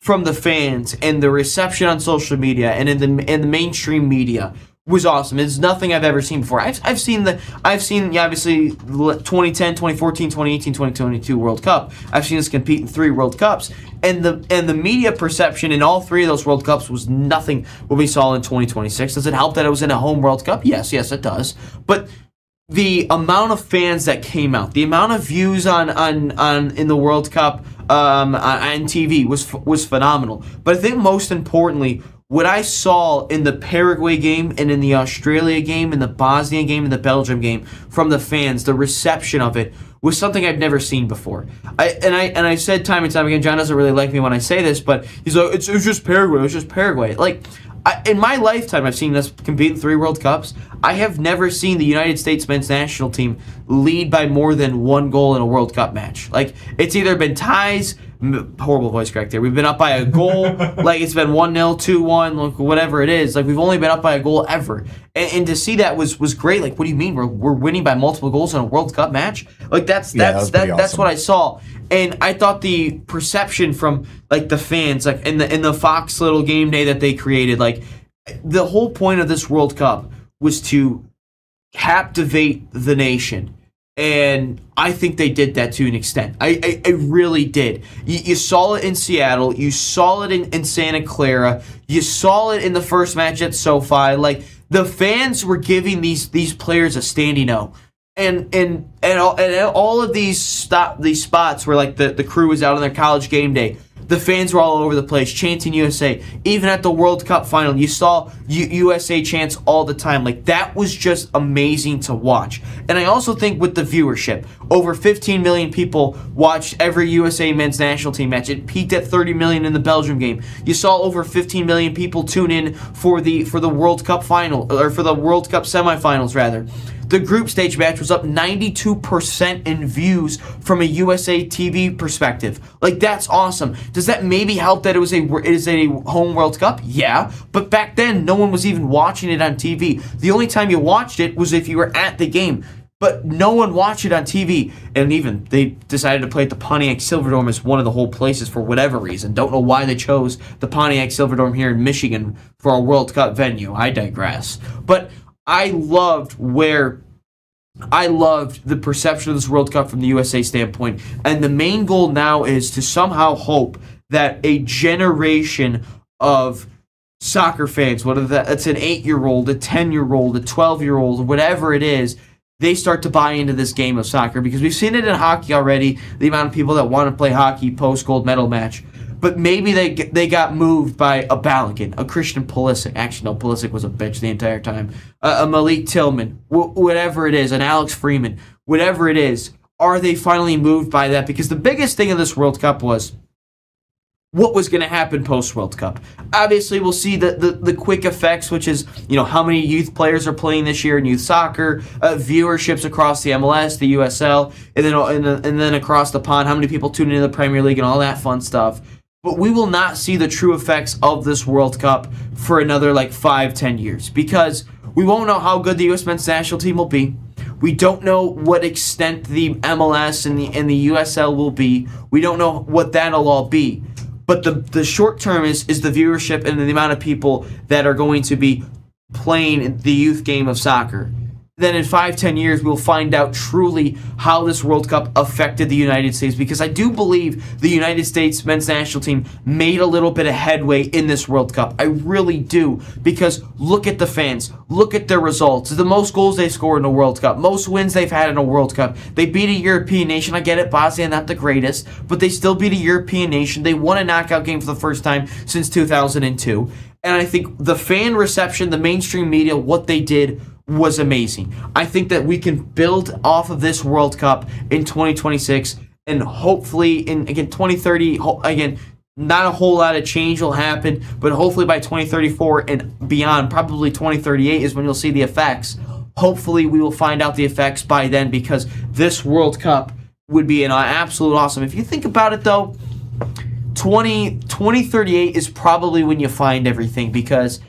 from the fans and the reception on social media and in the mainstream media was awesome. It's nothing I've ever seen before. I've seen obviously 2010, 2014, 2018, 2022 World Cup. I've seen us compete in 3 World Cups, and the media perception in all 3 of those World Cups was nothing what we saw in 2026. Does it help that it was in a home World Cup? Yes, it does. But the amount of fans that came out, the amount of views on in the World Cup on TV was phenomenal. But I think most importantly, what I saw in the Paraguay game and in the Australia game and the Bosnia game and the Belgium game from the fans, the reception of it was something I've never seen before. I said time and time again, John doesn't really like me when I say this, but he's like, it was just Paraguay. in my lifetime, I've seen us compete in 3 World Cups. I have never seen the United States men's national team lead by more than 1 goal in a World Cup match. Like, it's either been ties, horrible voice crack there. We've been up by a goal, like it's been 1-0, 2-1, like whatever it is. Like, we've only been up by a goal ever. And to see that was great. Like, what do you mean we're winning by multiple goals in a World Cup match? Like, that's what I saw. And I thought the perception from like the fans, like in the Fox little game day that they created, like the whole point of this World Cup was to captivate the nation. And I think they did that to an extent. I really did. You saw it in Seattle. You saw it in Santa Clara. You saw it in the first match at SoFi. Like, the fans were giving these players a standing O. And all of these spots where like the crew was out on their college game day, the fans were all over the place chanting USA. Even at the World Cup final, you saw USA chants all the time. Like, that was just amazing to watch. And I also think with the viewership, over 15 million people watched every USA men's national team match. It peaked at 30 million in the Belgium game. You saw over 15 million people tune in for the World Cup final, or for the World Cup semifinals rather. The group stage match was up 92% in views from a USA TV perspective. Like, that's awesome. Does that maybe help that it is a home World Cup? Yeah, but back then no one was even watching it on TV. The only time you watched it was if you were at the game. But no one watched it on TV. And even they decided to play at the Pontiac Silverdome as one of the whole places for whatever reason. Don't know why they chose the Pontiac Silverdome here in Michigan for a World Cup venue. I digress. But I loved the perception of this World Cup from the USA standpoint. And the main goal now is to somehow hope that a generation of soccer fans, whether that's an 8-year-old, a 10-year-old, a 12-year-old, whatever it is, they start to buy into this game of soccer. Because we've seen it in hockey already, the amount of people that want to play hockey post-gold medal match. But maybe they got moved by a Balogun, a Christian Pulisic. Actually, no, Pulisic was a bitch the entire time. A Malik Tillman, whatever it is, an Alex Freeman, whatever it is. Are they finally moved by that? Because the biggest thing of this World Cup was what was going to happen post-World Cup. Obviously, we'll see the quick effects, which is, how many youth players are playing this year in youth soccer, viewerships across the MLS, the USL, and then across the pond, how many people tune into the Premier League and all that fun stuff. But we will not see the true effects of this World Cup for another 5-10 years, because we won't know how good the U.S. men's national team will be. We don't know what extent the MLS and the USL will be. We don't know what that'll all be. But the short term is the viewership and the amount of people that are going to be playing the youth game of soccer. Then in 5-10 years, we'll find out truly how this World Cup affected the United States, because I do believe the United States men's national team made a little bit of headway in this World Cup. I really do, because look at the fans. Look at their results. The most goals they scored in a World Cup. Most wins they've had in a World Cup. They beat a European nation. I get it, Bosnia, not the greatest, but they still beat a European nation. They won a knockout game for the first time since 2002. And I think the fan reception, the mainstream media, what they did was amazing. I think that we can build off of this World Cup in 2026, and hopefully in 2030, not a whole lot of change will happen, but hopefully by 2034 and beyond, probably 2038 is when you'll see the effects. Hopefully we will find out the effects by then, because this World Cup would be an absolute awesome. If you think about it though, 2038 is probably when you find everything, because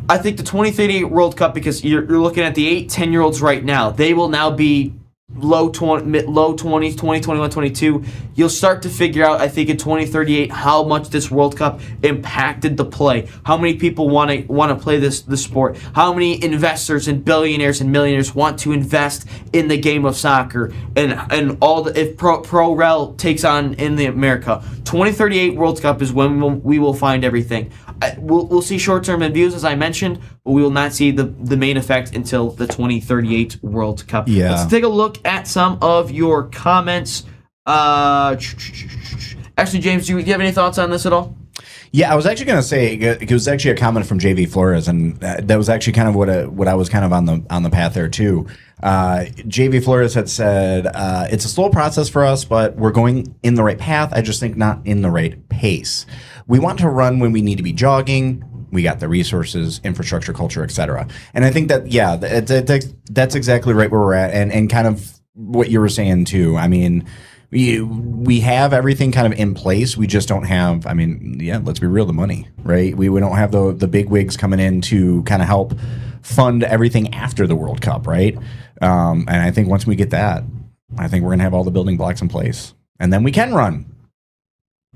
I think the 2038 World Cup, because you're looking at the 8-10-year-olds right now, they will now be low 20s, 20, 21, 22. You'll start to figure out, I think, in 2038 how much this World Cup impacted the play. How many people want to play the sport? How many investors and billionaires and millionaires want to invest in the game of soccer? And all if pro rel takes on in the America. 2038 World Cup is when we will find everything. We'll see short-term views, as I mentioned, but we will not see the main effect until the 2038 World Cup. Yeah. Let's take a look at some of your comments. Actually, James, do you have any thoughts on this at all? Yeah, I was actually going to say it was actually a comment from JV Flores, and that was actually kind of what I was kind of on the path there too. JV Flores had said it's a slow process for us, but we're going in the right path. I just think not in the right pace. We want to run when we need to be jogging. We got the resources, infrastructure, culture, etc. And I think that, yeah, that's exactly right where we're at. And kind of what you were saying too. I mean, we have everything kind of in place. We just don't have, I mean, yeah, let's be real, the money, right? We don't have the big wigs coming in to kind of help fund everything after the World Cup, right? And I think once we get that, I think we're going to have all the building blocks in place. And then we can run.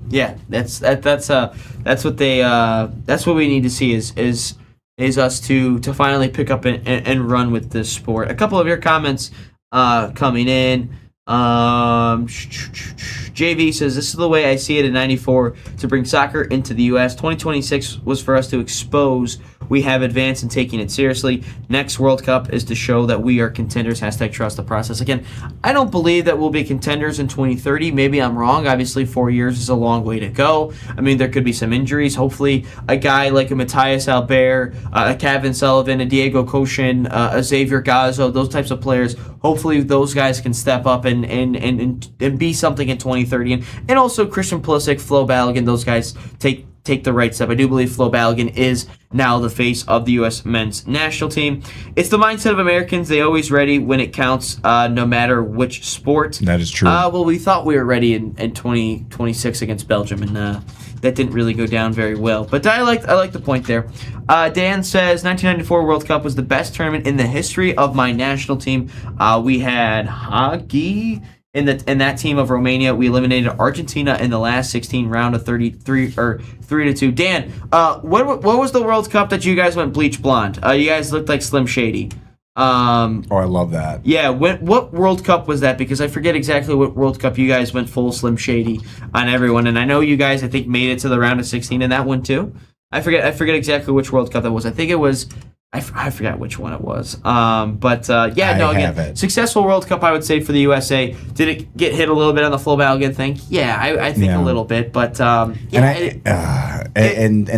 Yeah, that's what we need to see is us to finally pick up and run with this sport. A couple of your comments coming in. JV says, this is the way I see it in 94 to bring soccer into the U.S. 2026 was for us to expose we have advanced in taking it seriously. Next World Cup is to show that we are contenders. # trust the process. Again, I don't believe that we'll be contenders in 2030. Maybe I'm wrong. Obviously, 4 years is a long way to go. I mean, there could be some injuries. Hopefully, a guy like a Matthias Albert, a Kevin Sullivan, a Diego Koshin, a Xavier Gazzo, those types of players, hopefully those guys can step up and be something in 2030. And also Christian Pulisic, Flo Balogun, those guys take the right step. I do believe Flo Balogun is now the face of the U.S. men's national team. It's the mindset of Americans. They always ready when it counts, no matter which sport. That is true. Well, we thought we were ready in 2026 against Belgium, and that didn't really go down very well. But I like the point there. Dan says, 1994 World Cup was the best tournament in the history of my national team. We had Hagi in that team of Romania. We eliminated Argentina in the last 16 round of 3-2. Dan, what was the World Cup that you guys went bleach blonde? You guys looked like Slim Shady. I love that. Yeah, what World Cup was that? Because I forget exactly what World Cup you guys went full Slim Shady on everyone, and I know you guys, I think, made it to the round of 16 in that one too. I forget exactly which World Cup that was. I think it was. I forgot which one it was. Successful World Cup, I would say, for the USA. Did it get hit a little bit on the Flo Balogun thing? Yeah, I think a little bit, but and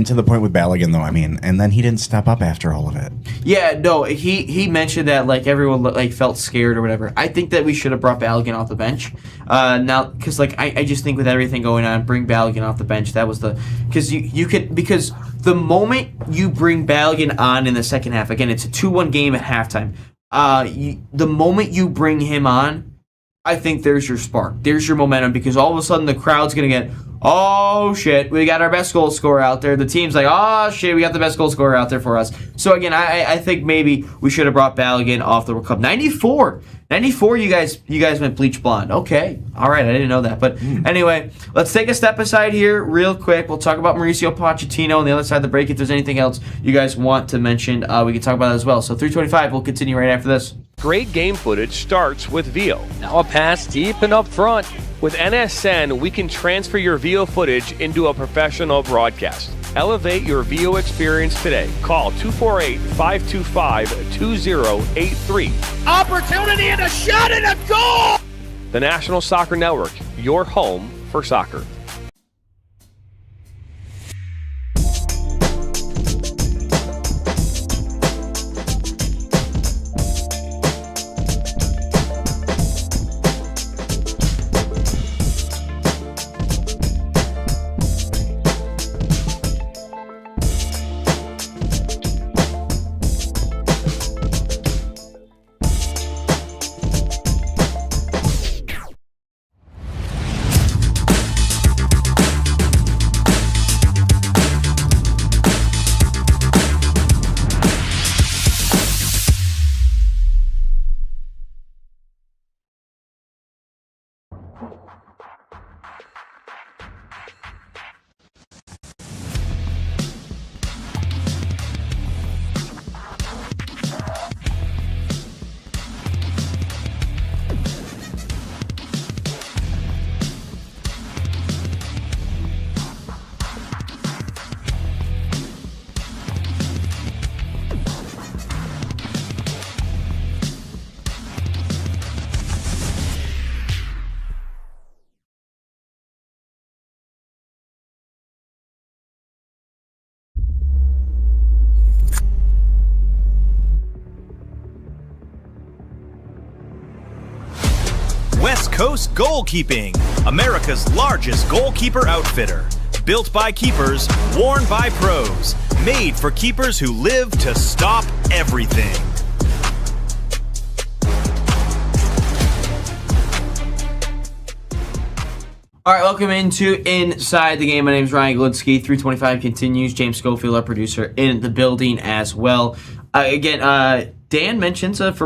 to the point with Balogun though, I mean, and then he didn't step up after all of it. Yeah, no, he mentioned that like everyone like felt scared or whatever. I think that we should have brought Balogun off the bench. Now, because like I just think with everything going on, bring Balogun off the bench. That was because the moment you bring Balogun on in the second half, again, it's a 2-1 game at halftime. The moment you bring him on, I think there's your spark. There's your momentum, because all of a sudden the crowd's going to get, oh, shit, we got our best goal scorer out there. The team's like, oh, shit, we got the best goal scorer out there for us. So, again, I think maybe we should have brought Balogun off the World Cup. 94, you guys went bleach blonde. Okay. All right, I didn't know that. But anyway, let's take a step aside here real quick. We'll talk about Mauricio Pochettino on the other side of the break. If there's anything else you guys want to mention, we can talk about it as well. So 3:25, we'll continue right after this. Great game footage starts with Veo. Now a pass deep and up front. With NSN, we can transfer your Veo footage into a professional broadcast. Elevate your Veo experience today. Call 248-525-2083. Opportunity and a shot and a goal! The National Soccer Network, your home for soccer. West Coast Goalkeeping, America's largest goalkeeper outfitter. Built by keepers, worn by pros. Made for keepers who live to stop everything. All right, welcome into Inside the Game. My name is Ryan Glinsky. 325 continues. James Schofield, our producer, in the building as well. Dan mentions he's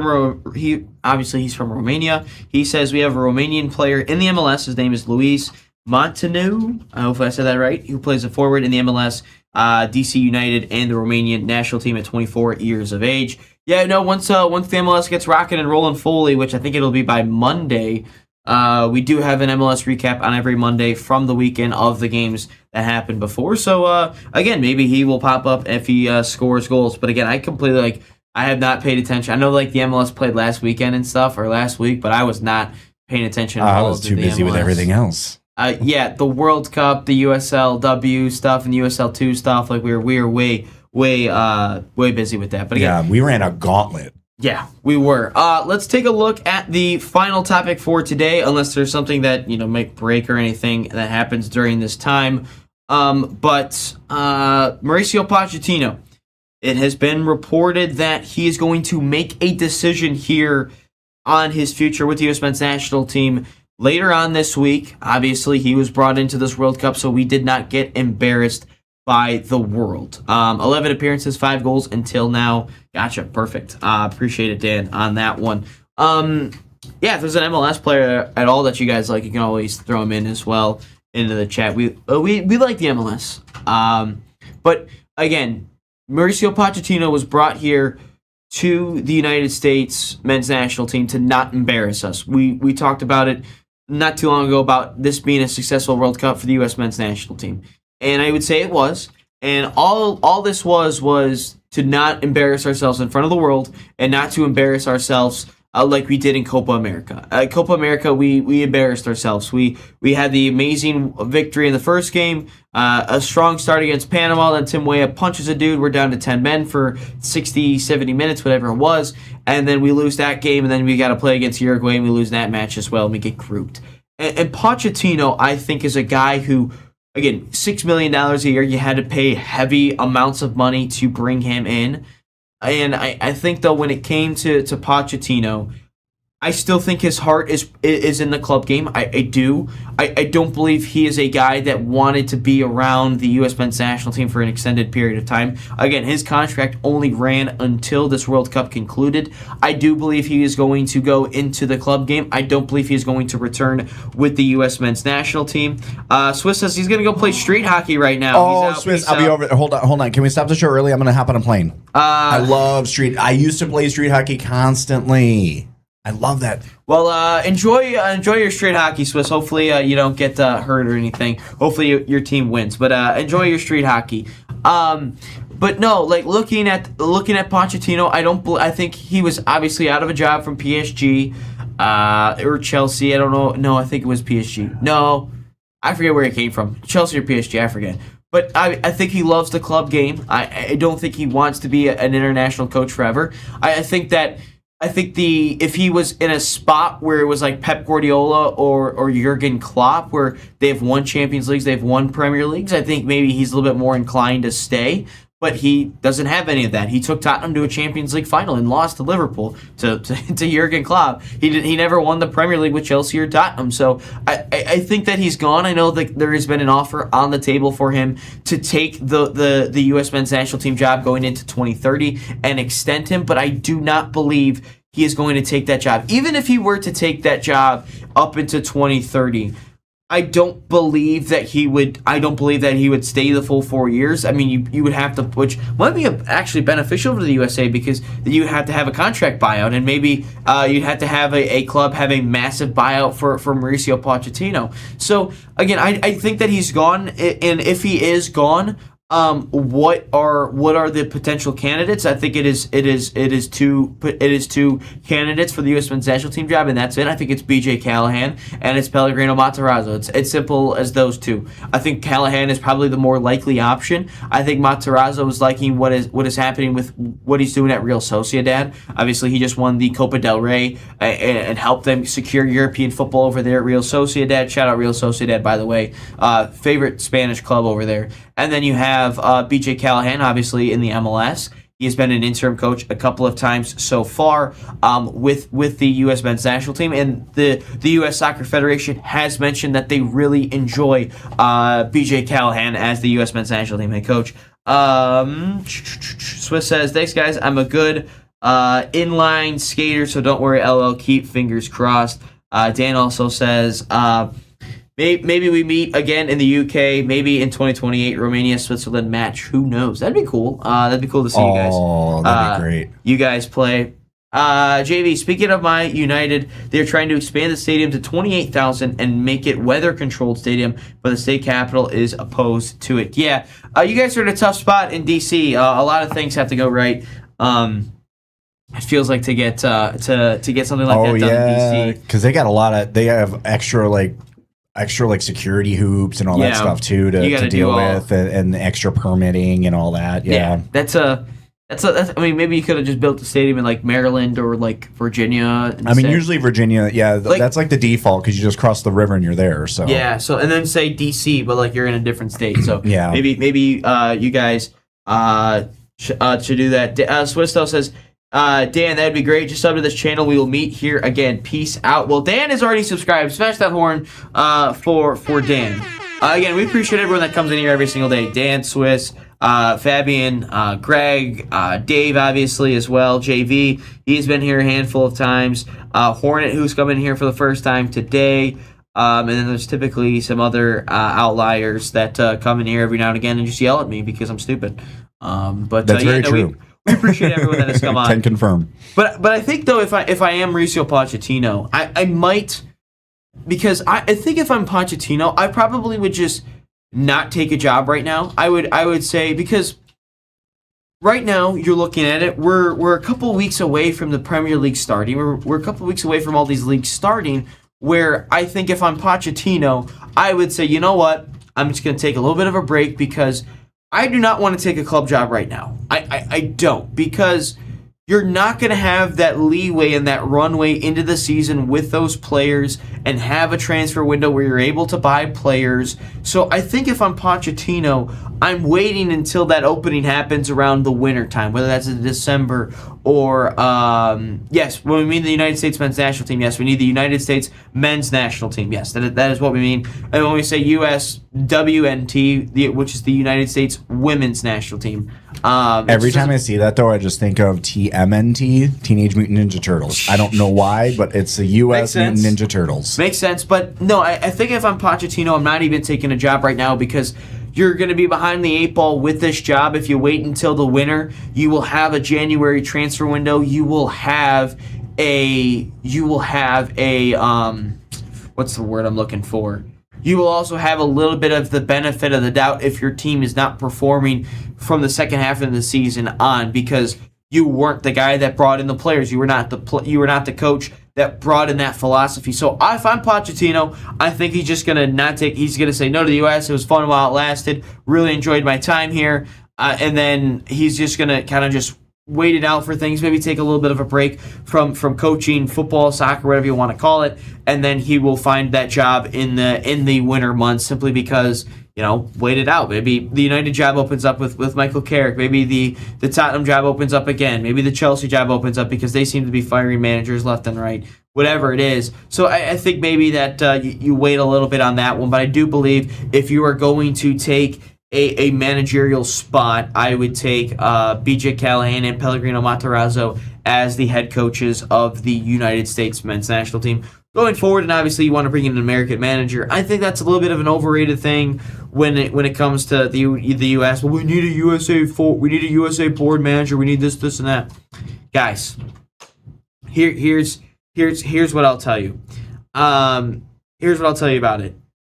from Romania. He says we have a Romanian player in the MLS. His name is Luis Montanu. I hope I said that right. Who plays a forward in the MLS, DC United, and the Romanian national team at 24 years of age. Yeah, no. Once the MLS gets rocking and rolling fully, which I think it'll be by Monday. We do have an MLS recap on every Monday from the weekend of the games that happened before. So, again, maybe he will pop up if he scores goals. But again, I completely, I have not paid attention. I know, the MLS played last weekend and stuff, or last week, but I was not paying attention at all. I was too busy with everything else. The World Cup, the USLW stuff, and the USL2 stuff, we were way busy with that. But again, we ran a gauntlet. Yeah, we were. Let's take a look at the final topic for today, unless there's something that, might break or anything that happens during this time. But Mauricio Pochettino, it has been reported that he is going to make a decision here on his future with the U.S. men's national team later on this week. Obviously, he was brought into this World Cup, so we did not get embarrassed by the world. 11 appearances, 5 goals until now. Gotcha, perfect. Appreciate it, Dan, on that one. If there's an MLS player at all that you guys like, you can always throw him in as well into the chat. We like the MLS. But again, Mauricio Pochettino was brought here to the United States men's national team to not embarrass us. We talked about it not too long ago about this being a successful World Cup for the U.S. men's national team. And I would say it was. And all this was to not embarrass ourselves in front of the world and not to embarrass ourselves like we did in Copa America. Copa America, we embarrassed ourselves. We had the amazing victory in the first game, a strong start against Panama, then Tim Weah punches a dude. We're down to 10 men for 60, 70 minutes, whatever it was. And then we lose that game, and then we got to play against Uruguay, and we lose that match as well, and we get grouped. And Pochettino, I think, is a guy who, again, $6 million a year, you had to pay heavy amounts of money to bring him in. And I think, though, when it came to Pochettino, I still think his heart is in the club game. I do. I don't believe he is a guy that wanted to be around the U.S. men's national team for an extended period of time. Again, his contract only ran until this World Cup concluded. I do believe he is going to go into the club game. I don't believe he is going to return with the U.S. men's national team. Swiss says he's going to go play street hockey right now. Oh, Swiss, I'll be over. Hold on. Can we stop the show early? I'm going to hop on a plane. I love I used to play street hockey constantly. I love that. Well, enjoy your street hockey, Swiss. Hopefully, you don't get hurt or anything. Hopefully, your team wins. But enjoy your street hockey. But no, looking at Pochettino, I think he was obviously out of a job from PSG or Chelsea. I don't know. No, I think it was PSG. No, I forget where he came from. Chelsea or PSG, I forget. But I think he loves the club game. I don't think he wants to be an international coach forever. I think if he was in a spot where it was like Pep Guardiola or Jurgen Klopp, where they have won Champions Leagues, they've won Premier Leagues, I think maybe he's a little bit more inclined to stay. But he doesn't have any of that. He took Tottenham to a Champions League final and lost to Liverpool, to Jurgen Klopp. He never won the Premier League with Chelsea or Tottenham. So I think that he's gone. I know that there has been an offer on the table for him to take the U.S. men's national team job going into 2030 and extend him, but I do not believe he is going to take that job. Even if he were to take that job up into 2030, I don't believe that he would stay the full 4 years. I mean, you would have to, which might be actually beneficial for the USA, because you have to have a contract buyout, and maybe you'd have to have a club have a massive buyout for Mauricio Pochettino. So again, I think that he's gone, and if he is gone, what are the potential candidates? I think it is two candidates for the U.S. men's national team job, and that's it. I think it's B.J. Callahan and it's Pellegrino Matarazzo. It's simple as those two. I think Callahan is probably the more likely option. I think Matarazzo is liking what is happening with what he's doing at Real Sociedad. Obviously, he just won the Copa del Rey and helped them secure European football over there at Real Sociedad. Shout out Real Sociedad, by the way. Favorite Spanish club over there. And then you have have BJ Callahan, obviously in the MLS. He has been an interim coach a couple of times so far with the U.S. men's national team, and the U.S. Soccer Federation has mentioned that they really enjoy BJ Callahan as the U.S. men's national team head coach. Swiss says, "Thanks, guys. I'm a good inline skater, so don't worry. LL, keep fingers crossed." Dan also says, Maybe we meet again in the UK, maybe in 2028, Romania-Switzerland match. Who knows? That'd be cool. That'd be cool to see you guys. Oh, that'd be great. You guys play. JV, speaking of my United, they're trying to expand the stadium to 28,000 and make it weather-controlled stadium, but the state capital is opposed to it. Yeah, you guys are in a tough spot in D.C. A lot of things have to go right. It feels like to get something like that done in D.C. Because they have extra security hoops and all that stuff too to deal with, and extra permitting and all that. Yeah, that's I mean, maybe you could have just built a stadium in like Maryland or like Virginia. I mean, usually Virginia, that's like the default because you just cross the river and you're there. So and then say DC, but like you're in a different state. So maybe you guys should do that. Swisto says, Dan, that'd be great. Just sub to this channel. We will meet here again. Peace out. Well, Dan is already subscribed. Smash that horn for Dan. Again, we appreciate everyone that comes in here every single day. Dan, Swiss, Fabian, Greg, Dave, obviously, as well. JV, he's been here a handful of times. Hornet, who's coming here for the first time today. And then there's typically some other outliers that come in here every now and again and just yell at me because I'm stupid. But that's very true. We appreciate everyone that has come on. Can confirm. But I think though if I am Mauricio Pochettino, I might, because I think if I'm Pochettino, I probably would just not take a job right now. I would say, because right now you're looking at it, we're a couple weeks away from the Premier League starting. We're a couple weeks away from all these leagues starting, where I think if I'm Pochettino, I would say, you know what? I'm just going to take a little bit of a break because I do not want to take a club job right now. I don't, because you're not going to have that leeway and that runway into the season with those players and have a transfer window where you're able to buy players. So I think if I'm Pochettino, I'm waiting until that opening happens around the winter time, whether that's in December or, yes, when we mean the United States men's national team, yes, we need the United States men's national team. Yes, that is what we mean. And when we say USWNT, which is the United States women's national team. Every time I see that, though, I just think of TMNT, Teenage Mutant Ninja Turtles. I don't know why, but it's the U.S. Mutant Ninja Turtles. Makes sense, but no, I think if I'm Pochettino, I'm not even taking a job right now because you're going to be behind the 8 ball with this job. If you wait until the winter, you will have a January transfer window. You will have a what's the word I'm looking for? You will also have a little bit of the benefit of the doubt if your team is not performing from the second half of the season on, because you weren't the guy that brought in the players. You were not the coach that brought in that philosophy. So if I'm Pochettino, I think he's just going to he's going to say no to the U.S. It was fun while it lasted. Really enjoyed my time here. And then he's just going to kind of just wait it out for things, maybe take a little bit of a break from coaching football, soccer, whatever you want to call it. And then he will find that job in the winter months simply because, wait it out. Maybe the United job opens up with Michael Carrick. Maybe the Tottenham job opens up again. Maybe the Chelsea job opens up because they seem to be firing managers left and right. Whatever it is. So I think maybe that you wait a little bit on that one. But I do believe if you are going to take a managerial spot, I would take BJ Callahan and Pellegrino Matarazzo as the head coaches of the United States men's national team going forward. And obviously you want to bring in an American manager. I think that's a little bit of an overrated thing when it comes to the U.S. Well, we need a USA board manager. We need this, and that. Guys, here's what I'll tell you. Here's what I'll tell you about it.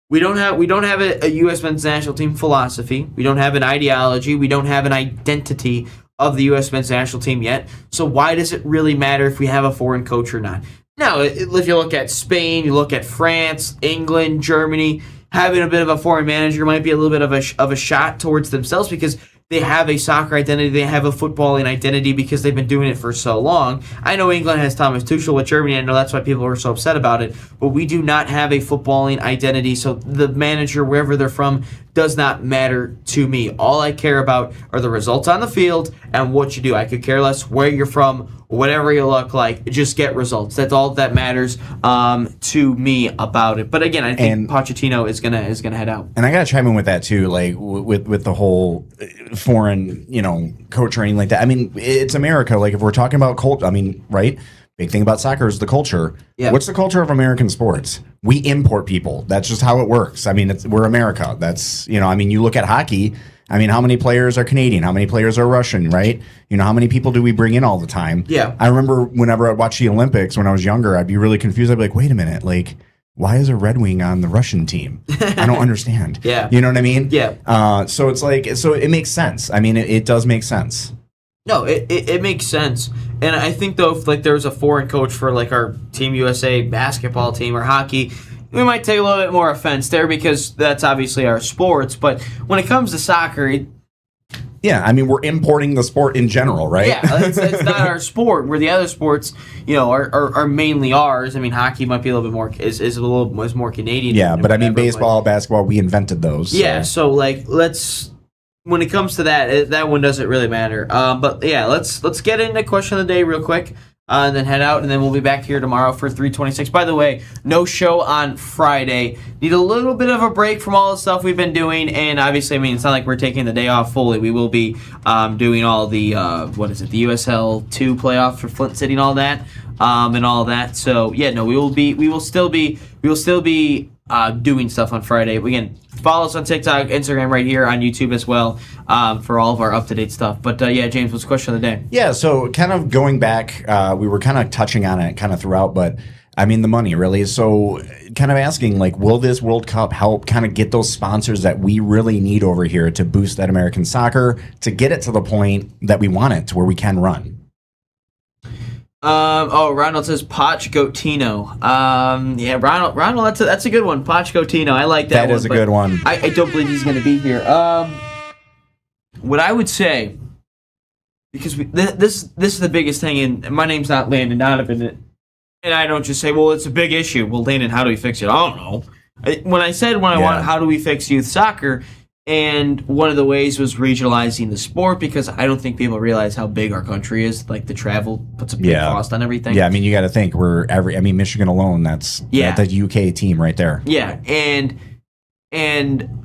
We don't have a U.S. men's national team philosophy. We don't have an ideology. We don't have an identity of the U.S. men's national team yet. So why does it really matter if we have a foreign coach or not? Now, if you look at Spain, you look at France, England, Germany, having a bit of a foreign manager might be a little bit of a shot towards themselves because they have a soccer identity, they have a footballing identity because they've been doing it for so long. I know England has Thomas Tuchel with Germany, I know that's why people are so upset about it, but we do not have a footballing identity, so the manager, wherever they're from, does not matter to me. All I care about are the results on the field and what you do. I could care less where you're from, whatever you look like. Just get results. That's all that matters to me about it. But again, I think Pochettino is gonna head out. And I gotta chime in with that too, like with the whole foreign, coach or anything like that. I mean, it's America. Like if we're talking about culture, I mean, right? Big thing about soccer is the culture. Yeah. What's the culture of American sports? We import people. That's just how it works. I mean, we're America. That's, you look at hockey. I mean, how many players are Canadian? How many players are Russian, right? How many people do we bring in all the time? Yeah. I remember whenever I'd watch the Olympics when I was younger, I'd be really confused. I'd be like, wait a minute, like, why is a Red Wing on the Russian team? I don't understand. Yeah. You know what I mean? Yeah. So it's like, so it makes sense. I mean, it does make sense. No, it makes sense. And I think, though, if there was a foreign coach for, our Team USA basketball team or hockey, we might take a little bit more offense there because that's obviously our sports. But when it comes to soccer... Yeah, I mean, we're importing the sport in general, right? Yeah, it's not our sport. Where the other sports, are mainly ours. I mean, hockey might be a little bit more is more Canadian. Yeah, but I mean, baseball, basketball, we invented those. Yeah, so let's. When it comes to that one doesn't really matter. But yeah, let's get into question of the day real quick, and then head out, and then we'll be back here tomorrow for 326. By the way, no show on Friday. Need a little bit of a break from all the stuff we've been doing, and obviously, I mean, it's not like we're taking the day off fully. We will be doing all the the USL 2 playoff for Flint City and all that, and all that. So yeah, no, we will still be doing stuff on Friday. Again, follow us on TikTok, Instagram, right here on YouTube as well, for all of our up-to-date stuff. But yeah, James, what's the question of the day? Yeah, so kind of going back, we were kind of touching on it kind of throughout, but I mean the money really. So kind of asking, will this World Cup help kind of get those sponsors that we really need over here to boost that American soccer, to get it to the point that we want it, to where we can run? Ronald says Pochettino. Yeah, Ronald, that's a good one. Pochettino, I like that one. That is a good one. I don't believe he's going to be here. What I would say, because this is the biggest thing, and my name's not Landon Donovan, and I don't just say, well, it's a big issue. Well, Landon, how do we fix it? I don't know. When I said I want, how do we fix youth soccer? And one of the ways was regionalizing the sport, because I don't think people realize how big our country is. Like, the travel puts a big cost on everything. Yeah, I mean, you got to think Michigan alone, that's the UK team right there. Yeah, and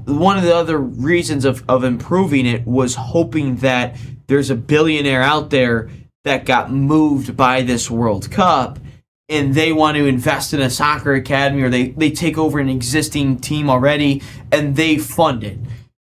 one of the other reasons of improving it was hoping that there's a billionaire out there that got moved by this World Cup, and they want to invest in a soccer academy, or they take over an existing team already and they fund it.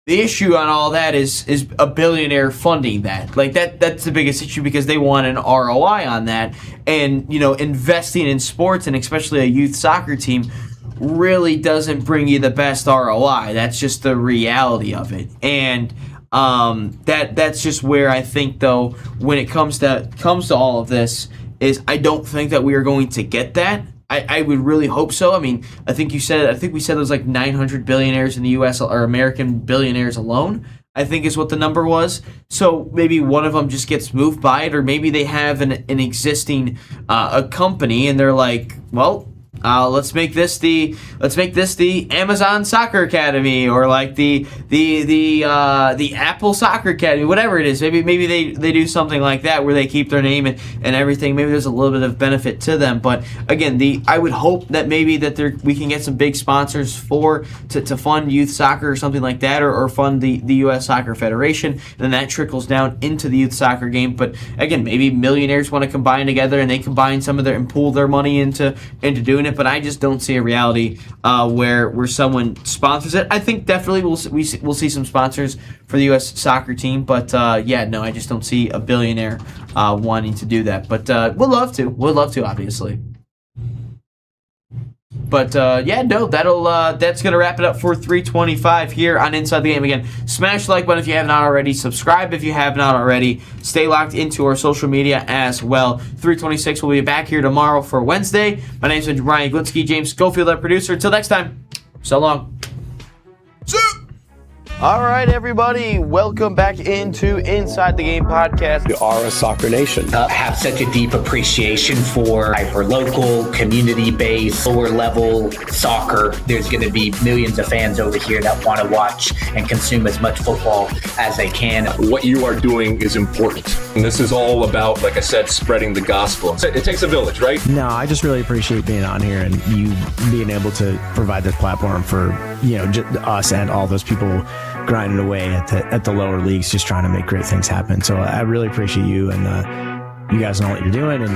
The issue on all that is a billionaire funding that. That's the biggest issue, because they want an ROI on that. And, investing in sports, and especially a youth soccer team, really doesn't bring you the best ROI. That's just the reality of it. And that's just where I think, though, when it comes to all of this, is I don't think that we are going to get that. I would really hope so. I mean, I think we said there's 900 billionaires in the U.S. or American billionaires alone, I think is what the number was. So maybe one of them just gets moved by it, or maybe they have an existing a company, and they're like, well, let's make this the Amazon Soccer Academy, or the Apple Soccer Academy, whatever it is. Maybe they do something like that where they keep their name and everything. Maybe there's a little bit of benefit to them. But again, I would hope that maybe that we can get some big sponsors to fund youth soccer or something like that, or fund the U.S. Soccer Federation, and then that trickles down into the youth soccer game. But again, maybe millionaires want to combine together, and they combine some of their and pool their money into doing it. But I just don't see a reality where someone sponsors it. I think definitely we'll see some sponsors for the U.S. soccer team, but I just don't see a billionaire wanting to do that. But we'd love to, obviously. But that's gonna wrap it up for 325 here on Inside the Game. Again, smash the like button if you have not already. Subscribe if you have not already. Stay locked into our social media as well. 326 will be back here tomorrow for Wednesday. My name's Ryan Glinsky, James Schofield, our producer. Until next time, so long. See ya. All right, everybody, welcome back into Inside the Game podcast. We are a soccer nation. Have such a deep appreciation for hyper-local, community-based, lower-level soccer. There's going to be millions of fans over here that want to watch and consume as much football as they can. What you are doing is important. And this is all about, like I said, spreading the gospel. It takes a village, right? No, I just really appreciate being on here and you being able to provide this platform for, us and all those people grinding away at the lower leagues, just trying to make great things happen. So I really appreciate you and you guys know what you're doing, and